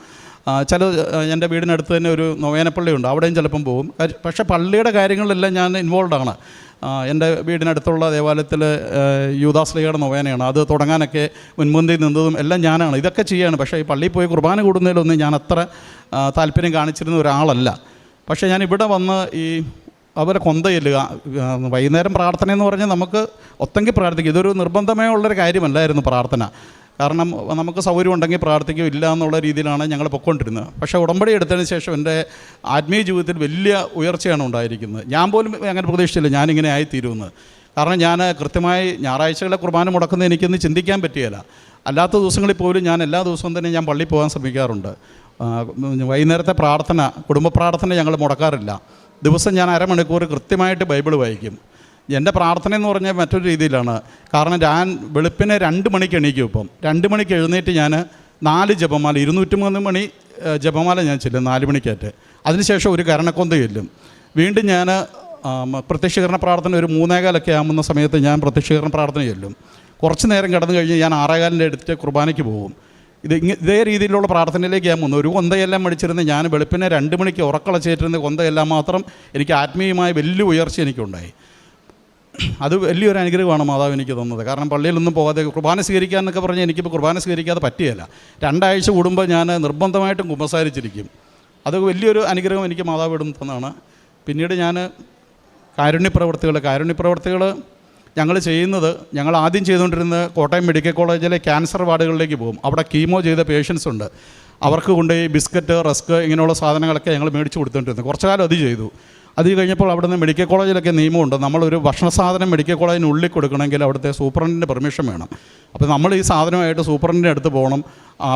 എൻ്റെ വീടിനടുത്ത് തന്നെ ഒരു നൊവേനപ്പള്ളിയുണ്ട്, അവിടെയും ചിലപ്പം പോകും. പക്ഷേ പള്ളിയുടെ കാര്യങ്ങളിലെല്ലാം ഞാൻ ഇൻവോൾവാണ്. എൻ്റെ വീടിനടുത്തുള്ള ദേവാലയത്തിൽ യൂദാശ്ലീഹയുടെ നൊവേനയാണ്. അത് തുടങ്ങാനൊക്കെ മുൻപന്തിയിൽ നിന്നതും എല്ലാം ഞാനാണ്. ഇതൊക്കെ ചെയ്യാണ്. പക്ഷേ ഈ പള്ളിയിൽ പോയി കുർബാന കൂടുന്നതിലൊന്നും ഞാൻ അത്ര താല്പര്യം കാണിച്ചിരുന്ന ഒരാളല്ല. പക്ഷേ ഞാൻ ഇവിടെ വന്ന് അവരെ കൊന്തയില്ലുക, വൈകുന്നേരം പ്രാർത്ഥന എന്ന് പറഞ്ഞാൽ നമുക്ക് ഒത്തെങ്കിൽ പ്രാർത്ഥിക്കും. ഇതൊരു നിർബന്ധമേ ഉള്ളൊരു കാര്യമല്ലായിരുന്നു പ്രാർത്ഥന. കാരണം നമുക്ക് സൗകര്യം ഉണ്ടെങ്കിൽ പ്രാർത്ഥിക്കും, ഇല്ല എന്നുള്ള രീതിയിലാണ് ഞങ്ങൾ പൊയ്ക്കൊണ്ടിരുന്നത്. പക്ഷേ ഉടമ്പടി എടുത്തതിന് ശേഷം എൻ്റെ ആത്മീയ ജീവിതത്തിൽ വലിയ ഉയർച്ചയാണ് ഉണ്ടായിരിക്കുന്നത്. ഞാൻ പോലും അങ്ങനെ പ്രതീക്ഷിച്ചില്ല ഞാനിങ്ങനെ ആയിത്തീരുമെന്ന്. കാരണം ഞാൻ കൃത്യമായി ഞായറാഴ്ചകളെ കുർബാന മുടക്കുന്നത് എനിക്കൊന്ന് ചിന്തിക്കാൻ പറ്റുകയില്ല. അല്ലാത്ത ദിവസങ്ങളിൽ പോലും ഞാൻ എല്ലാ ദിവസവും തന്നെ ഞാൻ പള്ളിയിൽ പോകാൻ ശ്രമിക്കാറുണ്ട്. വൈകുന്നേരത്തെ പ്രാർത്ഥന, കുടുംബ പ്രാർത്ഥന ഞങ്ങൾ മുടക്കാറില്ല. ദിവസം ഞാൻ അരമണിക്കൂർ കൃത്യമായിട്ട് ബൈബിൾ വായിക്കും. എൻ്റെ പ്രാർത്ഥന എന്ന് പറഞ്ഞാൽ മറ്റൊരു രീതിയിലാണ്. കാരണം ഞാൻ വെളുപ്പിനെ 2 മണിക്ക് എണീക്കും. ഇപ്പം 2 മണിക്ക് എഴുന്നേറ്റ് ഞാൻ 4 ജപമാല 203 മണി ജപമാല ഞാൻ ചെല്ലും 4 മണിക്കായിട്ട്. അതിനുശേഷം ഒരു കരണക്കൊന്ത ചെല്ലും. വീണ്ടും ഞാൻ പ്രത്യക്ഷീകരണ പ്രാർത്ഥന ഒരു 3:15 ആകുന്ന സമയത്ത് ഞാൻ പ്രത്യക്ഷീകരണ പ്രാർത്ഥന ചെല്ലും. കുറച്ച് നേരം കിടന്നു കഴിഞ്ഞ് ഞാൻ 6:15 അടുത്ത് കുർബാനയ്ക്ക് പോകും. ഇതേ രീതിയിലുള്ള പ്രാർത്ഥനയിലേക്ക് ഞാൻ വന്നു. ഒരു കൊന്തയെല്ലാം മടിച്ചിരുന്ന് ഞാൻ വെളുപ്പിനെ 2 മണിക്ക് ഉറക്കളച്ചേറ്റിരുന്ന കൊന്തയെല്ലാം മാത്രം എനിക്ക് ആത്മീയമായ വലിയ ഉയർച്ച എനിക്കുണ്ടായി. അത് വലിയൊരു അനുഗ്രഹമാണ് മാതാവ് എനിക്ക് തന്നത്. കാരണം പള്ളിയിലൊന്നും പോകാതെ കുർബാന സ്വീകരിക്കാമെന്നൊക്കെ പറഞ്ഞാൽ എനിക്കിപ്പോൾ കുർബാന സ്വീകരിക്കാതെ പറ്റുകയില്ല. 2 ആഴ്ച കൂടുമ്പോൾ ഞാൻ നിർബന്ധമായിട്ടും കുമ്പസാരിച്ചിരിക്കും. അത് വലിയൊരു അനുഗ്രഹം എനിക്ക് മാതാവ് ഇടും തന്നതാണ്. പിന്നീട് ഞാൻ കാരുണ്യപ്രവർത്തികൾ ഞങ്ങൾ ചെയ്യുന്നത്, ഞങ്ങൾ ആദ്യം ചെയ്തുകൊണ്ടിരുന്നത് കോട്ടയം മെഡിക്കൽ കോളേജിലെ ക്യാൻസർ വാർഡുകളിലേക്ക് പോകും. അവിടെ കീമോ ചെയ്ത പേഷ്യൻസ് ഉണ്ട്. അവർക്ക് കൊണ്ടുപോയി ബിസ്ക്കറ്റ്, റസ്ക് ഇങ്ങനെയുള്ള സാധനങ്ങളൊക്കെ ഞങ്ങൾ മേടിച്ച് കൊടുത്തുകൊണ്ടിരുന്നു. കുറച്ചു കാലം അത് ചെയ്തു. അത് കഴിഞ്ഞപ്പോൾ അവിടുന്ന് മെഡിക്കൽ കോളേജിലൊക്കെ നിയമമുണ്ട്, നമ്മളൊരു ഭക്ഷണ സാധനം മെഡിക്കൽ കോളേജിനുള്ളിൽ കൊടുക്കണമെങ്കിൽ അവിടുത്തെ സൂപ്രണ്ടിൻ്റെ പെർമിഷൻ വേണം. അപ്പോൾ നമ്മൾ ഈ സാധനമായിട്ട് സൂപ്രണ്ടിൻ്റെ അടുത്ത് പോകണം,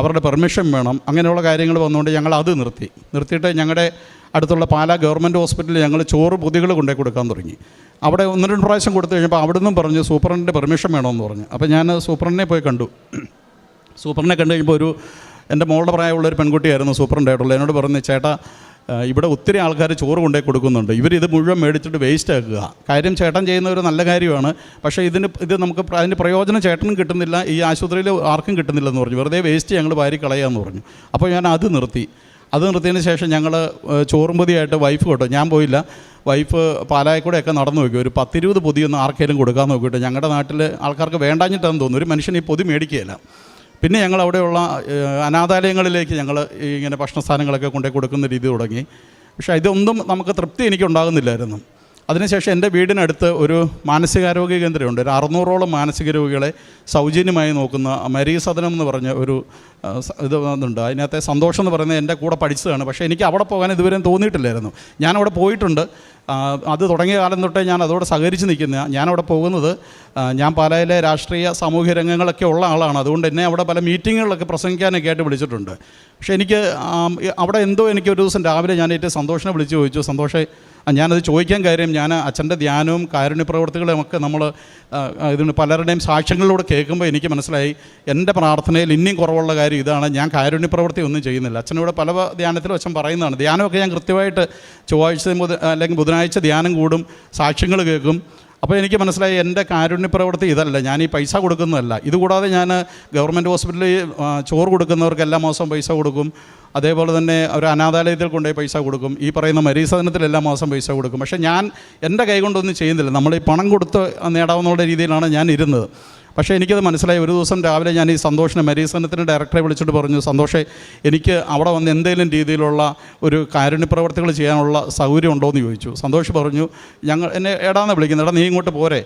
അവരുടെ പെർമിഷൻ വേണം. അങ്ങനെയുള്ള കാര്യങ്ങൾ വന്നുകൊണ്ട് ഞങ്ങൾ അത് നിർത്തിയിട്ട് ഞങ്ങളുടെ അടുത്തുള്ള പാലാ ഗവൺമെൻറ് ഹോസ്പിറ്റലിൽ ഞങ്ങൾ ചോറ് പൊതികൾ കൊണ്ടുപോയി കൊടുക്കാൻ തുടങ്ങി. അവിടെ 1-2 പ്രാവശ്യം കൊടുത്തു കഴിഞ്ഞപ്പോൾ അവിടെ നിന്നും പറഞ്ഞു സൂപ്രണ്ടിൻ്റെ പെർമിഷൻ വേണമെന്ന് പറഞ്ഞു. അപ്പോൾ ഞാൻ സൂപ്രണ്ടിനെ പോയി കണ്ടു. സൂപ്രണ്ടിനെ കണ്ടു കഴിയുമ്പോൾ എൻ്റെ മോളുടെ പ്രായമുള്ളൊരു പെൺകുട്ടിയായിരുന്നു സൂപ്രണ്ടായിട്ടുള്ളത്. എന്നോട് പറഞ്ഞു, ചേട്ടാ ഇവിടെ ഒത്തിരി ആൾക്കാർ ചോറ് കൊണ്ടുപോയി കൊടുക്കുന്നുണ്ട്, ഇവരിത് മുഴുവൻ മേടിച്ചിട്ട് വേസ്റ്റ് ആക്കുക. കാര്യം ചേട്ടൻ ചെയ്യുന്ന ഒരു നല്ല കാര്യമാണ്, പക്ഷേ നമുക്ക് അതിൻ്റെ പ്രയോജനം ചേട്ടനും കിട്ടുന്നില്ല, ഈ ആശുപത്രിയിൽ ആർക്കും കിട്ടുന്നില്ലെന്ന് പറഞ്ഞു. വെറുതെ വേസ്റ്റ് ഞങ്ങൾ വാരി കളയാമെന്ന് പറഞ്ഞു. അപ്പോൾ ഞാൻ അത് നിർത്തിയതിന് ശേഷം ഞങ്ങൾ ചോറും പൊതിയായിട്ട് വൈഫ് കേട്ടോ, ഞാൻ പോയില്ല, വൈഫ് പാലായക്കൂടെയൊക്കെ നടന്നു നോക്കി. ഒരു 10-20 പൊതിയൊന്നും ആർക്കെങ്കിലും കൊടുക്കാൻ നോക്കിയിട്ട് ഞങ്ങളുടെ നാട്ടിൽ ആൾക്കാർക്ക് വേണ്ടാഞ്ഞിട്ടാണെന്ന് തോന്നുന്നു, ഒരു മനുഷ്യൻ ഈ പൊതി മേടിക്കുകയില്ല. പിന്നെ ഞങ്ങൾ അവിടെയുള്ള അനാഥാലയങ്ങളിലേക്ക് ഞങ്ങൾ ഇങ്ങനെ ഭക്ഷണ സാധനങ്ങളൊക്കെ കൊണ്ടുപോയി കൊടുക്കുന്ന രീതി തുടങ്ങി. പക്ഷേ ഇതൊന്നും നമുക്ക് തൃപ്തി എനിക്കുണ്ടാകുന്നില്ലായിരുന്നു. അതിനുശേഷം എൻ്റെ വീടിനടുത്ത് ഒരു മാനസികാരോഗ്യ കേന്ദ്രമുണ്ട്. ഒരു 600ഓളം മാനസിക രോഗികളെ സൗജന്യമായി നോക്കുന്ന മരീ സദനം എന്ന് പറഞ്ഞ ഒരു ഇതുണ്ട്. അതിനകത്തെ സന്തോഷം എന്ന് പറയുന്നത് എൻ്റെ കൂടെ പഠിച്ചതാണ്. പക്ഷേ എനിക്ക് അവിടെ പോകാൻ ഇതുവരെയും തോന്നിയിട്ടില്ലായിരുന്നു. ഞാനവിടെ പോയിട്ടുണ്ട്. അത് തുടങ്ങിയ കാലം തൊട്ടേ ഞാൻ അതോട് സഹകരിച്ച് നിൽക്കുന്ന. ഞാനവിടെ പോകുന്നത് ഞാൻ പാലായിലെ രാഷ്ട്രീയ സാമൂഹ്യ രംഗങ്ങളൊക്കെ ഉള്ള ആളാണ്. അതുകൊണ്ട് എന്നെ അവിടെ പല മീറ്റിങ്ങുകളിലൊക്കെ പ്രസംഗിക്കാനൊക്കെ ആയിട്ട് വിളിച്ചിട്ടുണ്ട്. പക്ഷേ എനിക്ക് അവിടെ എന്തോ എനിക്ക് ഒരു ദിവസം രാവിലെ ഞാൻ ഏറ്റവും സന്തോഷിനെ വിളിച്ച് ചോദിച്ചു, സന്തോഷേ, ഞാനത് ചോദിക്കാൻ കാര്യം ഞാൻ അച്ഛൻ്റെ ധ്യാനവും കാരുണ്യ പ്രവർത്തികളും ഒക്കെ നമ്മൾ ഇതിന് പലരുടെയും സാക്ഷ്യങ്ങളിലൂടെ കേൾക്കുമ്പോൾ എനിക്ക് മനസ്സിലായി എൻ്റെ പ്രാർത്ഥനയിൽ ഇനിയും കുറവുള്ള കാര്യം ഇതാണ്. ഞാൻ കാരുണ്യ പ്രവൃത്തി ഒന്നും ചെയ്യുന്നില്ല. അച്ഛനോട് പല ധ്യാനത്തിലും അച്ഛൻ പറയുന്നതാണ്. ധ്യാനമൊക്കെ ഞാൻ കൃത്യമായിട്ട് ചൊവ്വാഴ്ച അല്ലെങ്കിൽ ബുധനാഴ്ച ധ്യാനം കൂടും, സാക്ഷ്യങ്ങൾ കേൾക്കും. അപ്പോൾ എനിക്ക് മനസ്സിലായി എൻ്റെ കാരുണ്യ പ്രവൃത്തി ഇതല്ല, ഞാൻ ഈ പൈസ കൊടുക്കുന്നതല്ല. ഇതുകൂടാതെ ഞാൻ ഗവൺമെൻറ് ഹോസ്പിറ്റലിൽ ചോറ് കൊടുക്കുന്നവർക്ക് എല്ലാ മാസവും പൈസ കൊടുക്കും. അതേപോലെ തന്നെ ഒരു അനാഥാലയത്തിൽ കൊണ്ടുപോയി പൈസ കൊടുക്കും. ഈ പറയുന്ന മരീസദനത്തിൽ എല്ലാ മാസം പൈസ കൊടുക്കും. പക്ഷേ ഞാൻ എൻ്റെ കൈ കൊണ്ടൊന്നും ചെയ്യുന്നില്ല. നമ്മൾ ഈ പണം കൊടുത്ത് നേടാവുന്ന രീതിയിലാണ് ഞാൻ ഇരുന്നത്. പക്ഷേ എനിക്കത് മനസ്സിലായി. ഒരു ദിവസം രാവിലെ ഞാൻ ഈ സന്തോഷിനെ മരീസദനത്തിൻ്റെ ഡയറക്ടറെ വിളിച്ചിട്ട് പറഞ്ഞു, സന്തോഷേ, എനിക്ക് അവിടെ വന്ന് എന്തെങ്കിലും രീതിയിലുള്ള ഒരു കാരുണ്യ പ്രവർത്തികൾ ചെയ്യാനുള്ള സൗകര്യം ഉണ്ടോ എന്ന് ചോദിച്ചു. സന്തോഷ് പറഞ്ഞു, എന്നെ എടാന്ന് വിളിക്കുന്നത്, എടാ നീ ഇങ്ങോട്ട് പോരെ.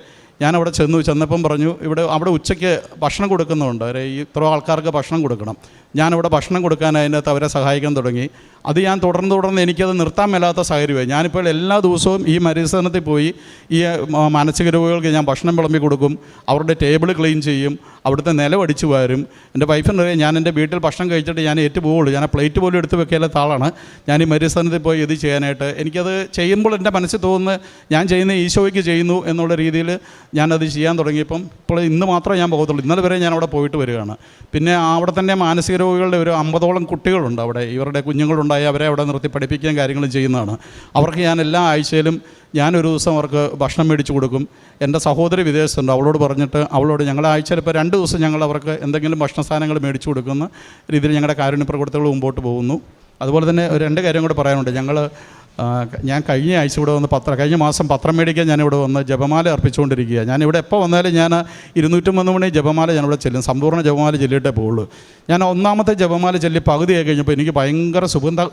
ഞാനവിടെ ചെന്നപ്പം പറഞ്ഞു, അവിടെ ഉച്ചയ്ക്ക് ഭക്ഷണം കൊടുക്കുന്നുണ്ട്, ഇത്ര ആൾക്കാർക്ക് ഭക്ഷണം കൊടുക്കണം. ഞാനിവിടെ ഭക്ഷണം കൊടുക്കാൻ അതിനകത്ത് അവരെ സഹായിക്കാൻ തുടങ്ങി. അത് ഞാൻ തുടർന്ന് എനിക്കത് നിർത്താൻ മേലാത്ത സാഹചര്യമായി. ഞാനിപ്പോൾ എല്ലാ ദിവസവും ഈ മരീസദനത്തിൽ പോയി ഈ മാനസിക രോഗികൾക്ക് ഞാൻ ഭക്ഷണം വിളമ്പി കൊടുക്കും, അവരുടെ ടേബിൾ ക്ലീൻ ചെയ്യും, അവിടുത്തെ നിലമടിച്ചു വാരും. എൻ്റെ വൈഫിനറിയാം, ഞാൻ എൻ്റെ വീട്ടിൽ ഭക്ഷണം കഴിച്ചിട്ട് ഞാൻ പോവുള്ളൂ. ഞാൻ ആ പ്ലേറ്റ് പോലും എടുത്ത് വെക്കാത്ത ആളാണ്. ഞാൻ ഈ മരീസദനത്തിൽ പോയി ഇത് ചെയ്യാനായിട്ട് എനിക്കത് ചെയ്യുമ്പോൾ എൻ്റെ മനസ്സിൽ തോന്നുന്നത് ഞാൻ ചെയ്യുന്ന ഈശോയ്ക്ക് ചെയ്യുന്നു എന്നുള്ള രീതിയിൽ ഞാനത് ചെയ്യാൻ തുടങ്ങിയപ്പം ഇപ്പോൾ ഇന്ന് മാത്രമേ ഞാൻ പോകത്തുള്ളൂ. ഇന്നലെ വരെ ഞാൻ അവിടെ പോയിട്ട് വരികയാണ്. പിന്നെ അവിടെ തന്നെ മാനസിക രോഗികളുടെ ഒരു 50ഓളം കുട്ടികളുണ്ട്. അവിടെ ഇവരുടെ കുഞ്ഞുങ്ങളുണ്ടായി അവരെ അവിടെ നിർത്തി പഠിപ്പിക്കുകയും കാര്യങ്ങളും ചെയ്യുന്നതാണ്. അവർക്ക് ഞാൻ എല്ലാ ആഴ്ചയിലും ഞാനൊരു ദിവസം അവർക്ക് ഭക്ഷണം മേടിച്ച് കൊടുക്കും. എൻ്റെ സഹോദരി വിദേശത്തുണ്ട്, അവളോട് പറഞ്ഞിട്ട് അവളോട് ഞങ്ങൾ ആഴ്ചയിൽ ഇപ്പോൾ 2 ദിവസം ഞങ്ങൾ അവർക്ക് എന്തെങ്കിലും ഭക്ഷണ സാധനങ്ങൾ മേടിച്ച് കൊടുക്കുന്ന രീതിയിൽ ഞങ്ങളുടെ കാരുണ്യ പ്രവർത്തനങ്ങൾ മുമ്പോട്ട് പോകുന്നു. അതുപോലെ തന്നെ 2 കാര്യം കൂടെ പറയാനുണ്ട്. ഞാൻ കഴിഞ്ഞ ആഴ്ച ഇവിടെ വന്ന് കഴിഞ്ഞ മാസം പത്രം മേടിക്കാൻ ഞാനിവിടെ വന്ന് ജപമാല അർപ്പിച്ചുകൊണ്ടിരിക്കുക. ഞാനിവിടെ എപ്പോൾ വന്നാലും ഞാൻ 203 മണി ജപമാല ഞാനിവിടെ ചെല്ലും, സമ്പൂർണ്ണ ജപമാല ചൊല്ലിയിട്ടേ പോവുള്ളൂ. ഞാൻ 1ാമത്തെ ജപമാല ചൊല്ലി പകുതിയായി കഴിഞ്ഞപ്പോൾ എനിക്ക് ഭയങ്കര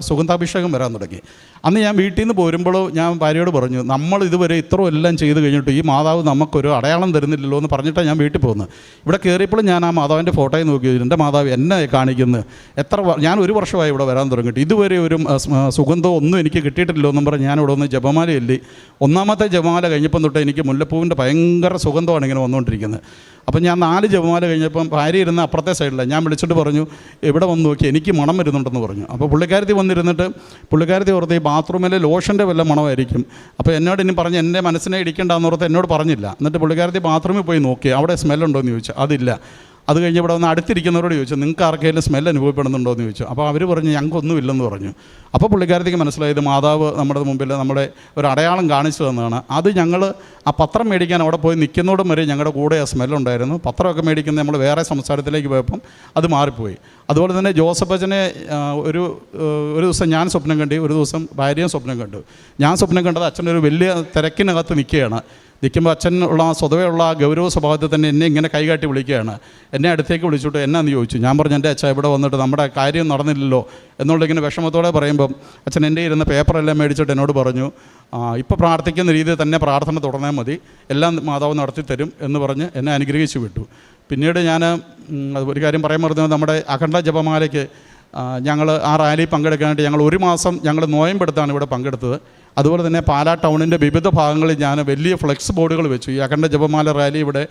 സുഗന്ധാഭിഷേകം വരാൻ തുടങ്ങി. അന്ന് ഞാൻ വീട്ടിൽ നിന്ന് പോരുമ്പോൾ ഞാൻ ഭാര്യയോട് പറഞ്ഞു, നമ്മൾ ഇതുവരെ ഇത്രയും എല്ലാം ചെയ്ത് കഴിഞ്ഞിട്ട് ഈ മാതാവ് നമുക്കൊരു അടയാളം തരുന്നില്ലല്ലോ എന്ന് പറഞ്ഞിട്ടാണ് ഞാൻ വീട്ടിൽ പോകുന്നത്. ഇവിടെ കയറിയപ്പോൾ ഞാൻ ആ മാതാവിൻ്റെ ഫോട്ടോയിൽ നോക്കി, എൻ്റെ മാതാവ് എന്നെ കാണിക്കുന്നത് ഞാൻ 1 വർഷമായി ഇവിടെ വരാൻ തുടങ്ങിയിട്ട് ഇതുവരെ ഒരു സുഗന്ധം ഒന്നും എനിക്ക് കിട്ടിയിട്ടില്ല എന്നും പറഞ്ഞ് ഞാനിവിടെ ഒന്ന് ജപമാല ചൊല്ലി. 1ാമത്തെ ജപമാല കഴിഞ്ഞപ്പം തൊട്ട് എനിക്ക് മുല്ലപ്പൂവിൻ്റെ ഭയങ്കര സുഗന്ധമാണ് ഇങ്ങനെ വന്നുകൊണ്ടിരിക്കുന്നത്. അപ്പം ഞാൻ 4 ജപമാല കഴിഞ്ഞപ്പം ഭാര്യ ഇരുന്ന് അപ്പുറത്തെ സൈഡിലാണ്. ഞാൻ വിളിച്ചിട്ട് പറഞ്ഞു, ഇവിടെ വന്ന് നോക്കി എനിക്ക് മണം വരുന്നുണ്ടെന്ന് പറഞ്ഞു. അപ്പോൾ പുള്ളിക്കാരത്തി വന്നിരുന്നിട്ട് പുള്ളിക്കാരത്തി ഓർത്ത് ഈ ബാത്റൂമിലെ ലോഷൻ്റെ വല്ല മണമായിരിക്കും. അപ്പോൾ എന്നോട് ഇനി പറഞ്ഞ് എൻ്റെ മനസ്സിനെ ഇടിക്കേണ്ടെന്ന് ഓർത്ത് എന്നോട് പറഞ്ഞില്ല. എന്നിട്ട് പുള്ളിക്കാരത്തി ബാത്റൂമിൽ പോയി നോക്കി, അവിടെ സ്മെല്ലുണ്ടോ എന്ന് ചോദിച്ചു. അതില്ല. അത് കഴിഞ്ഞ് ഇവിടെ വന്ന് അടുത്തിരിക്കുന്നവരോട് ചോദിച്ചു, നിങ്ങൾക്ക് ആർക്കെങ്കിലും സ്മെല്ല് അനുഭവപ്പെടുന്നുണ്ടോ എന്ന് ചോദിച്ചു. അപ്പോൾ അവർ പറഞ്ഞു, ഞങ്ങൾക്കൊന്നും ഇല്ലെന്ന് പറഞ്ഞു. അപ്പോൾ പുള്ളിക്കാരത്തേക്ക് മനസ്സിലായത് മാതാവ് നമ്മുടെ മുമ്പിൽ നമ്മുടെ ഒരു അടയാളം കാണിച്ചു തന്നതാണ്. അത് ഞങ്ങൾ ആ പത്രം മേടിക്കാൻ അവിടെ പോയി നിൽക്കുന്നതോടും വരെ ഞങ്ങളുടെ കൂടെ ആ സ്മെല്ലുണ്ടായിരുന്നു. പത്രമൊക്കെ മേടിക്കുന്നത് നമ്മൾ വേറെ സംസ്ഥാനത്തിലേക്ക് പോയപ്പം അത് മാറിപ്പോയി. അതുപോലെ തന്നെ ജോസഫ് അച്ഛനെ ഒരു ദിവസം ഞാൻ സ്വപ്നം കണ്ടു, ഒരു ദിവസം ഭാര്യയും സ്വപ്നം കണ്ടു. ഞാൻ സ്വപ്നം കണ്ടത് അച്ഛനൊരു വലിയ തിരക്കിനകത്ത് നിൽക്കുമ്പോൾ അച്ഛനുള്ള സ്വതവേ ഉള്ള ആ ഗൗരവ സ്വഭാവത്തിൽ തന്നെ എന്നെ ഇങ്ങനെ കൈകാട്ടി വിളിക്കുകയാണ്. എന്നെ അടുത്തേക്ക് വിളിച്ചിട്ട് എന്നാന്ന് ചോദിച്ചു. ഞാൻ പറഞ്ഞു, എൻ്റെ അച്ഛൻ ഇവിടെ വന്നിട്ട് നമ്മുടെ കാര്യം നടന്നില്ലല്ലോ എന്നുള്ള ഇങ്ങനെ വിഷമത്തോടെ പറയുമ്പം അച്ഛൻ എൻ്റെ ഇരുന്ന പേപ്പറെല്ലാം മേടിച്ചിട്ട് എന്നോട് പറഞ്ഞു, ഇപ്പോൾ പ്രാർത്ഥിക്കുന്ന രീതിയിൽ തന്നെ പ്രാർത്ഥന തുടർന്നാൽ മതി, എല്ലാം മാതാവ് നടത്തിത്തരും എന്ന് പറഞ്ഞ് എന്നെ അനുഗ്രഹിച്ചു വിട്ടു. പിന്നീട് ഞാൻ ഒരു കാര്യം പറയാൻ പറഞ്ഞത്, നമ്മുടെ അഖണ്ഡ ജപമാലയ്ക്ക് ഞങ്ങൾ ആ റാലി പങ്കെടുക്കാനായിട്ട് ഞങ്ങൾ 1 മാസം ഞങ്ങൾ നോയമ്പെടുത്താണ് ഇവിടെ പങ്കെടുത്തത്. അതുപോലെ തന്നെ പാലാ ടൗണിൻ്റെ വിവിധ ഭാഗങ്ങളിൽ ഞാൻ വലിയ ഫ്ലെക്സ് ബോർഡുകൾ വെച്ചു, ഈ അഖണ്ഡ ജപമാല റാലി ഇവിടെ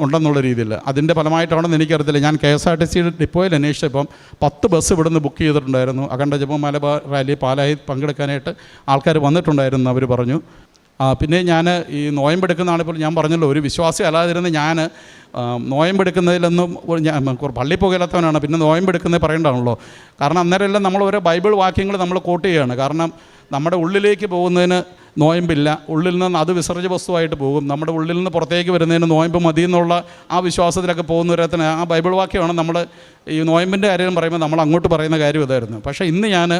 ഉണ്ടെന്നുള്ള രീതിയിൽ. അതിൻ്റെ ഫലമായിട്ടാണെന്ന് എനിക്കറിയത്തില്ല. ഞാൻ KSRTC ഡിപ്പോയിൽ അന്വേഷിച്ചപ്പം 10 ബസ് ഇവിടുന്ന് ബുക്ക് ചെയ്തിട്ടുണ്ടായിരുന്നു. അഖണ്ഡ ജപമാല റാലി പാലായിൽ പങ്കെടുക്കാനായിട്ട് ആൾക്കാർ വന്നിട്ടുണ്ടായിരുന്നു അവർ പറഞ്ഞു. പിന്നെ ഞാൻ ഈ നോയമ്പെടുക്കുന്നതാണിപ്പോൾ ഞാൻ പറഞ്ഞല്ലോ, ഒരു വിശ്വാസി അല്ലാതിരുന്ന് ഞാൻ നോയമ്പെടുക്കുന്നതിലൊന്നും ഞാൻ പള്ളി പോകലാത്തവനാണ്. പിന്നെ നോയമ്പെടുക്കുന്നത് പറയേണ്ടതാണല്ലോ. കാരണം അന്നേരമെല്ലാം നമ്മൾ ഓരോ ബൈബിൾ വാക്യങ്ങൾ നമ്മൾ കോട്ട് ചെയ്യുകയാണ്. കാരണം നമ്മുടെ ഉള്ളിലേക്ക് പോകുന്നതിന് നോയമ്പില്ല, ഉള്ളിൽ നിന്ന് അത് വിസർജ്യ വസ്തുവായിട്ട് പോകും. നമ്മുടെ ഉള്ളിൽ നിന്ന് പുറത്തേക്ക് വരുന്നതിന് നോയമ്പ് മതി എന്നുള്ള ആ വിശ്വാസത്തിലൊക്കെ പോകുന്നവരത്തിന് ആ ബൈബിൾ വാക്യമാണ് നമ്മൾ ഈ നോയമ്പിൻ്റെ കാര്യം പറയുമ്പോൾ നമ്മൾ അങ്ങോട്ട് പറയുന്ന കാര്യം ഇതായിരുന്നു. പക്ഷേ ഇന്ന് ഞാൻ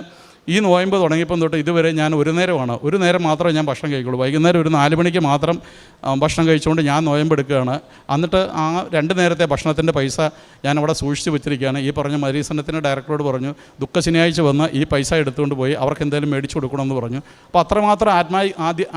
ഈ നോയമ്പ് തുടങ്ങിയപ്പം തൊട്ട് ഇതുവരെ ഞാൻ ഒരു നേരം മാത്രമേ ഞാൻ ഭക്ഷണം കഴിക്കുള്ളൂ. വൈകുന്നേരം ഒരു 4 മണിക്ക് മാത്രം ഭക്ഷണം കഴിച്ചുകൊണ്ട് ഞാൻ നോയമ്പെടുക്കുകയാണ്. എന്നിട്ട് ആ 2 നേരത്തെ ഭക്ഷണത്തിൻ്റെ പൈസ ഞാൻ അവിടെ സൂക്ഷിച്ച് വെച്ചിരിക്കുകയാണ്. ഈ പറഞ്ഞ മരീസനത്തിൻ്റെ ഡയറക്ടറോട് പറഞ്ഞു, ദുഃഖ ശനിയാഴ്ച വന്ന് ഈ പൈസ എടുത്തുകൊണ്ട് പോയി അവർക്ക് എന്തെങ്കിലും മേടിച്ചു കൊടുക്കണമെന്ന് പറഞ്ഞു. അപ്പോൾ അത്രമാത്രം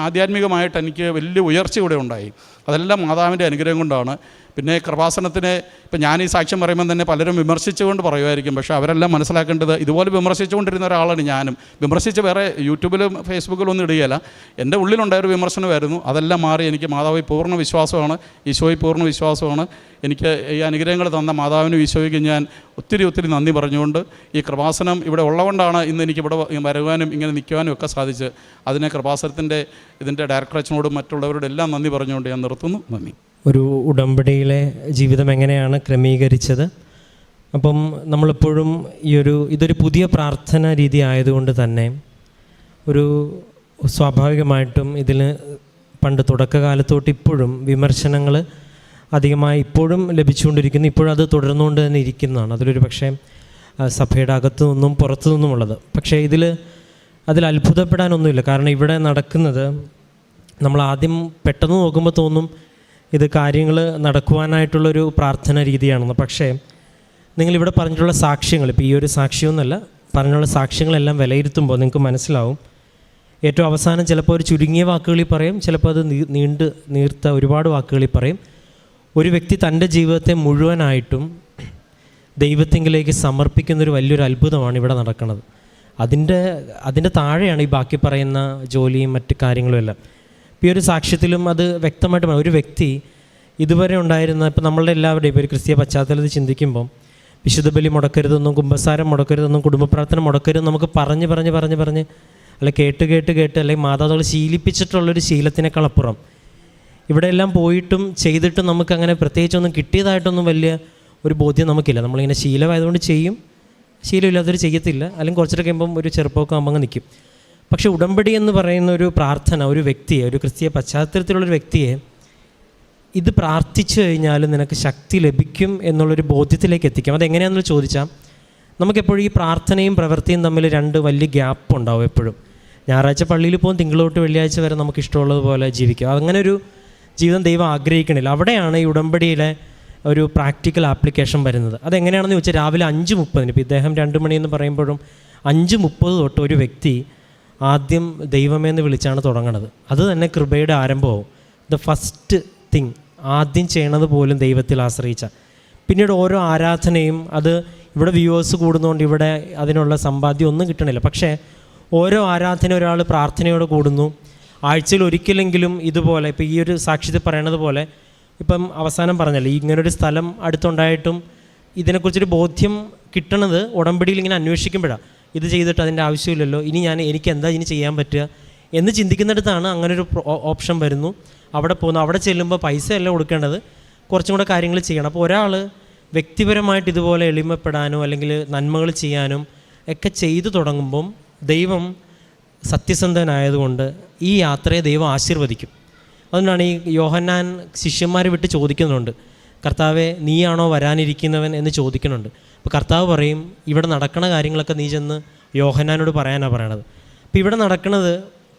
ആധ്യാത്മികമായിട്ട് എനിക്ക് വലിയ ഉയർച്ച ഇവിടെ ഉണ്ടായി. അതെല്ലാം മാതാവിൻ്റെ അനുഗ്രഹം കൊണ്ടാണ്. പിന്നെ കൃപാസനത്തിനെ ഇപ്പം ഞാൻ ഈ സാക്ഷ്യം പറയുമ്പോൾ തന്നെ പലരും വിമർശിച്ചുകൊണ്ട് പറയുമായിരിക്കും. പക്ഷേ അവരെല്ലാം മനസ്സിലാക്കേണ്ടത്, ഇതുപോലെ വിമർശിച്ചുകൊണ്ടിരുന്ന ഒരാളാണ് ഞാനും. വിമർശിച്ച് വേറെ യൂട്യൂബിലും ഫേസ്ബുക്കിലും ഒന്നും ഇടുകയില്ല. എൻ്റെ ഉള്ളിലുണ്ടായൊരു വിമർശനമായിരുന്നു. അതെല്ലാം മാറി എനിക്ക് മാതാവിൽ പൂർണ്ണ വിശ്വാസമാണ്, ഈശോയിൽ പൂർണ്ണ വിശ്വാസമാണ്. എനിക്ക് ഈ അനുഗ്രഹങ്ങൾ തന്ന മാതാവിനും ഈശോയ്ക്ക് ഞാൻ ഒത്തിരി നന്ദി പറഞ്ഞുകൊണ്ട്, ഈ കൃപാസനം ഇവിടെ ഉള്ളതുകൊണ്ടാണ് ഇന്ന് എനിക്ക് ഇവിടെ വരുവാനും ഇങ്ങനെ നിൽക്കുവാനും ഒക്കെ സാധിച്ച്. അതിനെ കൃപാസനത്തിൻ്റെ ഇതിൻ്റെ ഡയറക്ടർ അച്ഛനോടും മറ്റുള്ളവരോടും എല്ലാം നന്ദി പറഞ്ഞുകൊണ്ട് ഞാൻ നിർത്തുന്നു. നന്ദി. ഒരു ഉടമ്പടിയിലെ ജീവിതം എങ്ങനെയാണ് ക്രമീകരിച്ചത്? അപ്പം നമ്മളെപ്പോഴും ഇതൊരു പുതിയ പ്രാർത്ഥന രീതി ആയതുകൊണ്ട് തന്നെ സ്വാഭാവികമായിട്ടും ഇതിന് പണ്ട് തുടക്കകാലത്തോട്ട് ഇപ്പോഴും വിമർശനങ്ങൾ അധികമായി ഇപ്പോഴും ലഭിച്ചുകൊണ്ടിരിക്കുന്നു. ഇപ്പോഴും അത് തുടർന്നുകൊണ്ട് തന്നെ ഇരിക്കുന്നതാണ്. അതിലൊരു പക്ഷേ സഭയുടെ അകത്തു നിന്നും പുറത്തു നിന്നുമുള്ളത്. പക്ഷേ അതിൽ അത്ഭുതപ്പെടാനൊന്നുമില്ല. കാരണം ഇവിടെ നടക്കുന്നത് നമ്മൾ ആദ്യം പെട്ടെന്ന് നോക്കുമ്പോൾ തോന്നും ഇത് കാര്യങ്ങൾ നടക്കുവാനായിട്ടുള്ളൊരു പ്രാർത്ഥന രീതിയാണെന്ന്. പക്ഷേ നിങ്ങളിവിടെ പറഞ്ഞിട്ടുള്ള സാക്ഷ്യങ്ങൾ, ഇപ്പോൾ ഈ ഒരു സാക്ഷ്യമൊന്നുമല്ല, പറഞ്ഞുള്ള സാക്ഷ്യങ്ങളെല്ലാം വിലയിരുത്തുമ്പോൾ നിങ്ങൾക്ക് മനസ്സിലാവും. ഏറ്റവും അവസാനം ചിലപ്പോൾ ഒരു ചുരുങ്ങിയ വാക്കുകളിൽ പറയും, ചിലപ്പോൾ അത് നീർത്ത ഒരുപാട് വാക്കുകളിൽ പറയും. ഒരു വ്യക്തി തൻ്റെ ജീവിതത്തെ മുഴുവനായിട്ടും ദൈവത്തിങ്കിലേക്ക് സമർപ്പിക്കുന്നൊരു വലിയൊരു അത്ഭുതമാണ് ഇവിടെ നടക്കുന്നത്. അതിൻ്റെ താഴെയാണ് ഈ ബാക്കി പറയുന്ന ജോലിയും മറ്റ് കാര്യങ്ങളും എല്ലാം. ഈ ഒരു സാക്ഷ്യത്തിലും അത് വ്യക്തമായിട്ട് ഒരു വ്യക്തി ഇതുവരെ ഉണ്ടായിരുന്ന, ഇപ്പോൾ നമ്മളുടെ എല്ലാവരുടെയും ഇപ്പോൾ ഒരു ക്രിസ്തീയ പശ്ചാത്തലത്തിൽ ചിന്തിക്കുമ്പം വിശുദ്ധ ബലി മുടക്കരുതെന്നും കുമ്പസാരം മുടക്കരുതെന്നും കുടുംബ പ്രാർത്ഥന മുടക്കരുതെന്നും നമുക്ക് പറഞ്ഞ് അല്ലെ കേട്ട് അല്ലെങ്കിൽ മാതാപിതാക്കൾ ശീലിപ്പിച്ചിട്ടുള്ളൊരു ശീലത്തിനേക്കാളപ്പുറം ഇവിടെ എല്ലാം പോയിട്ടും ചെയ്തിട്ടും നമുക്കങ്ങനെ പ്രത്യേകിച്ചൊന്നും കിട്ടിയതായിട്ടൊന്നും വലിയ ഒരു ബോധ്യം നമുക്കില്ല. നമ്മളിങ്ങനെ ശീലമായതുകൊണ്ട് ചെയ്യും, ശീലമില്ലാത്തവർ ചെയ്യത്തില്ല, അല്ലെങ്കിൽ കുറച്ചൊക്കെ കഴിയുമ്പം ഒരു ചെറുപ്പമൊക്കെ ആകുമ്പോൾ നിൽക്കും. പക്ഷേ ഉടമ്പടി എന്ന് പറയുന്ന ഒരു പ്രാർത്ഥന ഒരു വ്യക്തിയെ, ഒരു ക്രിസ്തീയ പശ്ചാത്തലത്തിലുള്ളൊരു വ്യക്തിയെ ഇത് പ്രാർത്ഥിച്ചു കഴിഞ്ഞാൽ നിനക്ക് ശക്തി ലഭിക്കും എന്നുള്ളൊരു ബോധ്യത്തിലേക്ക് എത്തിക്കാം. അതെങ്ങനെയാണെന്ന് ചോദിച്ചാൽ, നമുക്കെപ്പോഴും ഈ പ്രാർത്ഥനയും പ്രവൃത്തിയും തമ്മിൽ 2 വലിയ ഗ്യാപ്പ് ഉണ്ടാവും എപ്പോഴും. ഞായറാഴ്ച പള്ളിയിൽ പോകും, തിങ്കൾ തൊട്ട് വെള്ളിയാഴ്ച വരെ നമുക്ക് ഇഷ്ടമുള്ളതുപോലെ ജീവിക്കാം. അങ്ങനെ ഒരു ജീവിതം ദൈവം ആഗ്രഹിക്കണില്ല. അവിടെയാണ് ഈ ഉടമ്പടിയിലെ ഒരു പ്രാക്ടിക്കൽ ആപ്ലിക്കേഷൻ വരുന്നത്. അതെങ്ങനെയാണെന്ന് ചോദിച്ചാൽ, രാവിലെ 5:30, ഇപ്പോൾ ഇദ്ദേഹം 2 മണിയെന്ന് പറയുമ്പോഴും 5:30 തൊട്ട് ഒരു വ്യക്തി ആദ്യം ദൈവമേന്ന് വിളിച്ചാണ് തുടങ്ങുന്നത്. അത് തന്നെ കൃപയുടെ ആരംഭവും. ദ ഫസ്റ്റ് തിങ് ആദ്യം ചെയ്യണത് പോലും ദൈവത്തിൽ ആശ്രയിച്ച. പിന്നീട് ഓരോ ആരാധനയും, അത് ഇവിടെ വ്യൂവേഴ്സ് കൂടുന്നതുകൊണ്ട് ഇവിടെ അതിനുള്ള സമ്പാദ്യം ഒന്നും കിട്ടണില്ല. പക്ഷേ ഓരോ ആരാധന ഒരാൾ പ്രാർത്ഥനയോടെ കൂടുന്നു. ആഴ്ചയിൽ ഒരിക്കലെങ്കിലും ഇതുപോലെ, ഇപ്പോൾ ഈ ഒരു സാക്ഷ്യത്തിൽ പറയണത് പോലെ, ഇപ്പം അവസാനം പറഞ്ഞല്ലോ, ഇങ്ങനൊരു സ്ഥലം അടുത്തുണ്ടായിട്ടും ഇതിനെക്കുറിച്ചൊരു ബോധ്യം കിട്ടണത് ഉടമ്പടിയിൽ ഇങ്ങനെ അന്വേഷിക്കുമ്പോഴാണ്. ഇത് ചെയ്തിട്ട് അതിൻ്റെ ആവശ്യമില്ലല്ലോ, എനിക്ക് എന്താ ഇനി ചെയ്യാൻ പറ്റുക എന്ന് ചിന്തിക്കുന്നിടത്താണ് അങ്ങനൊരു ഓപ്ഷൻ വരുന്നു. അവിടെ പോകുന്നു. അവിടെ ചെല്ലുമ്പോൾ പൈസയല്ല കൊടുക്കേണ്ടത്, കുറച്ചും കൂടെ കാര്യങ്ങൾ ചെയ്യണം. അപ്പോൾ ഒരാൾ വ്യക്തിപരമായിട്ട് ഇതുപോലെ എളിമപ്പെടാനോ അല്ലെങ്കിൽ നന്മകൾ ചെയ്യാനും ഒക്കെ ചെയ്തു തുടങ്ങുമ്പം ദൈവം സത്യസന്ധനായതുകൊണ്ട് ഈ യാത്രയെ ദൈവം ആശീർവദിക്കും. അതുകൊണ്ടാണ് ഈ യോഹന്നാൻ ശിഷ്യന്മാരെ വിട്ട് ചോദിക്കുന്നുണ്ട്, കർത്താവെ നീയാണോ വരാനിരിക്കുന്നവൻ എന്ന് ചോദിക്കുന്നുണ്ട്. അപ്പോൾ കർത്താവ് പറയും, ഇവിടെ നടക്കുന്ന കാര്യങ്ങളൊക്കെ നീ ചെന്ന് യോഹന്നാനോട് പറയാനാണ് പറയണത്. അപ്പോൾ ഇവിടെ നടക്കുന്നത്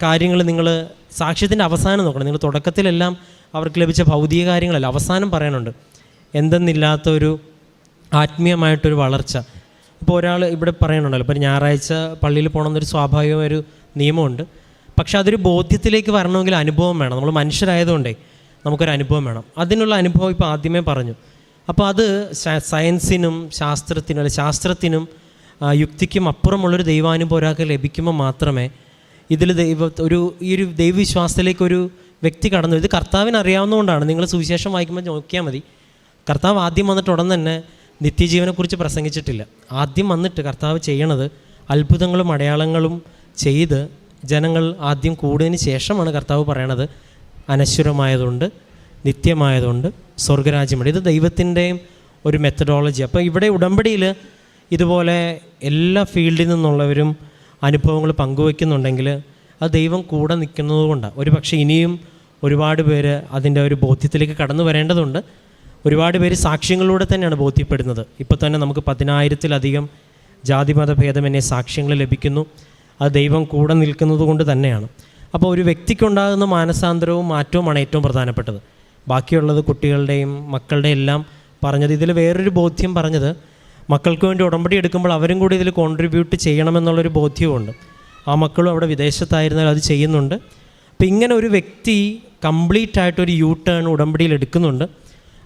കാര്യങ്ങൾ നിങ്ങൾ സാക്ഷ്യത്തിൻ്റെ അവസാനം നോക്കണം. നിങ്ങൾ തുടക്കത്തിലെല്ലാം അവർക്ക് ലഭിച്ച ഭൗതിക കാര്യങ്ങളല്ല, അവസാനം പറയാനുണ്ട് എന്തെന്നില്ലാത്തൊരു ആത്മീയമായിട്ടൊരു വളർച്ച. ഇപ്പോൾ ഒരാൾ ഇവിടെ പറയണുണ്ടല്ലോ, ഇപ്പോൾ ഞായറാഴ്ച പള്ളിയിൽ പോകണമെന്നൊരു സ്വാഭാവികമായൊരു നിയമമുണ്ട്. പക്ഷെ അതൊരു ബോധ്യത്തിലേക്ക് വരണമെങ്കിൽ അനുഭവം വേണം. നമ്മൾ മനുഷ്യരായതുകൊണ്ടേ നമുക്കൊരു അനുഭവം വേണം. അതിനുള്ള അനുഭവം ഇപ്പോൾ ആദ്യമേ പറഞ്ഞു. അപ്പോൾ അത് സയൻസിനും ശാസ്ത്രത്തിനും യുക്തിക്കും അപ്പുറമുള്ളൊരു ദൈവാനുഭവം ഒരാൾക്ക് ലഭിക്കുമ്പോൾ മാത്രമേ ഇതിൽ ഈ ഒരു ദൈവവിശ്വാസത്തിലേക്കൊരു വ്യക്തി കടന്നു. ഇത് കർത്താവിന് അറിയാവുന്നതുകൊണ്ടാണ്. നിങ്ങൾ സുവിശേഷം വായിക്കുമ്പോൾ നോക്കിയാൽ മതി, കർത്താവ് ആദ്യം വന്നിട്ട് ഉടൻ തന്നെ നിത്യജീവനെക്കുറിച്ച് പ്രസംഗിച്ചിട്ടില്ല. ആദ്യം വന്നിട്ട് കർത്താവ് ചെയ്യണത് അത്ഭുതങ്ങളും അടയാളങ്ങളും ചെയ്ത് ജനങ്ങൾ ആദ്യം കൂടുന്നതിന് ശേഷമാണ് കർത്താവ് പറയണത് അനശ്വരമായതുകൊണ്ട് നിത്യമായതുകൊണ്ട് സ്വർഗരാജ്യമുണ്ട്. ഇത് ദൈവത്തിൻ്റെയും ഒരു മെത്തഡോളജി. അപ്പോൾ ഇവിടെ ഉടമ്പടിയിൽ ഇതുപോലെ എല്ലാ ഫീൽഡിൽ നിന്നുള്ളവരും അനുഭവങ്ങൾ പങ്കുവയ്ക്കുന്നുണ്ടെങ്കിൽ അത് ദൈവം കൂടെ നിൽക്കുന്നത് കൊണ്ടാണ്. ഒരു പക്ഷേ ഇനിയും ഒരുപാട് പേര് അതിൻ്റെ ഒരു ബോധ്യത്തിലേക്ക് കടന്നു വരേണ്ടതുണ്ട്. ഒരുപാട് പേര് സാക്ഷ്യങ്ങളിലൂടെ തന്നെയാണ് ബോധ്യപ്പെടുന്നത്. ഇപ്പോൾ തന്നെ നമുക്ക് 10,000-ത്തിലധികം ജാതിമത ഭേദമന്യേ സാക്ഷ്യങ്ങൾ ലഭിക്കുന്നു. അത് ദൈവം കൂടെ നിൽക്കുന്നത് കൊണ്ട് തന്നെയാണ്. അപ്പോൾ ഒരു വ്യക്തിക്കുണ്ടാകുന്ന മാനസാന്തരവും മാറ്റവുമാണ് ഏറ്റവും പ്രധാനപ്പെട്ടത്. ബാക്കിയുള്ളത് കുട്ടികളുടെയും മക്കളുടെയും എല്ലാം പറഞ്ഞത്. ഇതിൽ വേറൊരു ബോധ്യം പറഞ്ഞത്, മക്കൾക്ക് വേണ്ടി ഉടമ്പടി എടുക്കുമ്പോൾ അവരും കൂടി ഇതിൽ കോൺട്രിബ്യൂട്ട് ചെയ്യണമെന്നുള്ളൊരു ബോധ്യവുമുണ്ട്. ആ മക്കളും അവിടെ വിദേശത്തായിരുന്നാൽ അത് ചെയ്യുന്നുണ്ട്. അപ്പോൾ ഇങ്ങനെ ഒരു വ്യക്തി കംപ്ലീറ്റ് ആയിട്ടൊരു യൂ ടേൺ ഉടമ്പടിയിൽ എടുക്കുന്നുണ്ട്.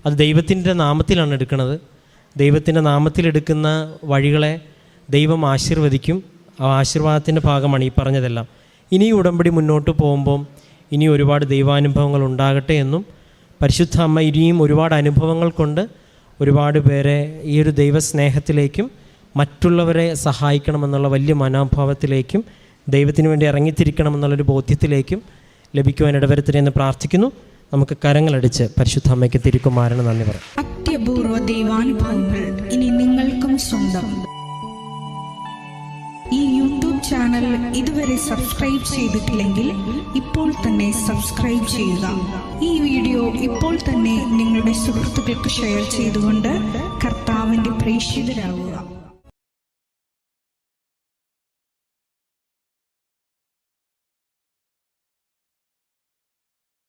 അത് ദൈവത്തിൻ്റെ നാമത്തിലാണ് എടുക്കുന്നത്. ദൈവത്തിൻ്റെ നാമത്തിലെടുക്കുന്ന വഴികളെ ദൈവം ആശീർവദിക്കും. ആ ആശീർവാദത്തിൻ്റെ ഭാഗമാണ് ഈ പറഞ്ഞതെല്ലാം. ഇനി ഉടമ്പടി മുന്നോട്ട് പോകുമ്പം ഇനി ഒരുപാട് ദൈവാനുഭവങ്ങൾ ഉണ്ടാകട്ടെ എന്നും, പരിശുദ്ധ അമ്മ ഇനിയും ഒരുപാട് അനുഭവങ്ങൾ കൊണ്ട് ഒരുപാട് പേരെ ഈ ഒരു ദൈവസ്നേഹത്തിലേക്കും മറ്റുള്ളവരെ സഹായിക്കണമെന്നുള്ള വലിയ മനോഭാവത്തിലേക്കും ദൈവത്തിന് വേണ്ടി ഇറങ്ങിത്തിരിക്കണമെന്നുള്ളൊരു ബോധ്യത്തിലേക്കും ലഭിക്കുവാൻ ഇടവരുത്തട്ടെ എന്ന് പ്രാർത്ഥിക്കുന്നു. നമുക്ക് കരങ്ങളടിച്ച് പരിശുദ്ധ അമ്മയ്ക്ക് തിരുക്കുമാരന് നന്ദി പറയാം. അത്യപൂർവ ദൈവാനുഭവങ്ങൾ ഇനി നിങ്ങൾക്കും സ്വന്തം. ഈ യൂട്യൂബ് ചാനൽ ഇതുവരെ സബ്സ്ക്രൈബ് ചെയ്തിട്ടില്ലെങ്കിൽ ഇപ്പോൾ തന്നെ സബ്സ്ക്രൈബ് ചെയ്യുക. ഈ വീഡിയോ ഇപ്പോൾ തന്നെ നിങ്ങളുടെ സുഹൃത്തുക്കൾക്ക് ഷെയർ ചെയ്തുകൊണ്ട് കർത്താവിൻ്റെ പ്രേക്ഷിതരാകുക.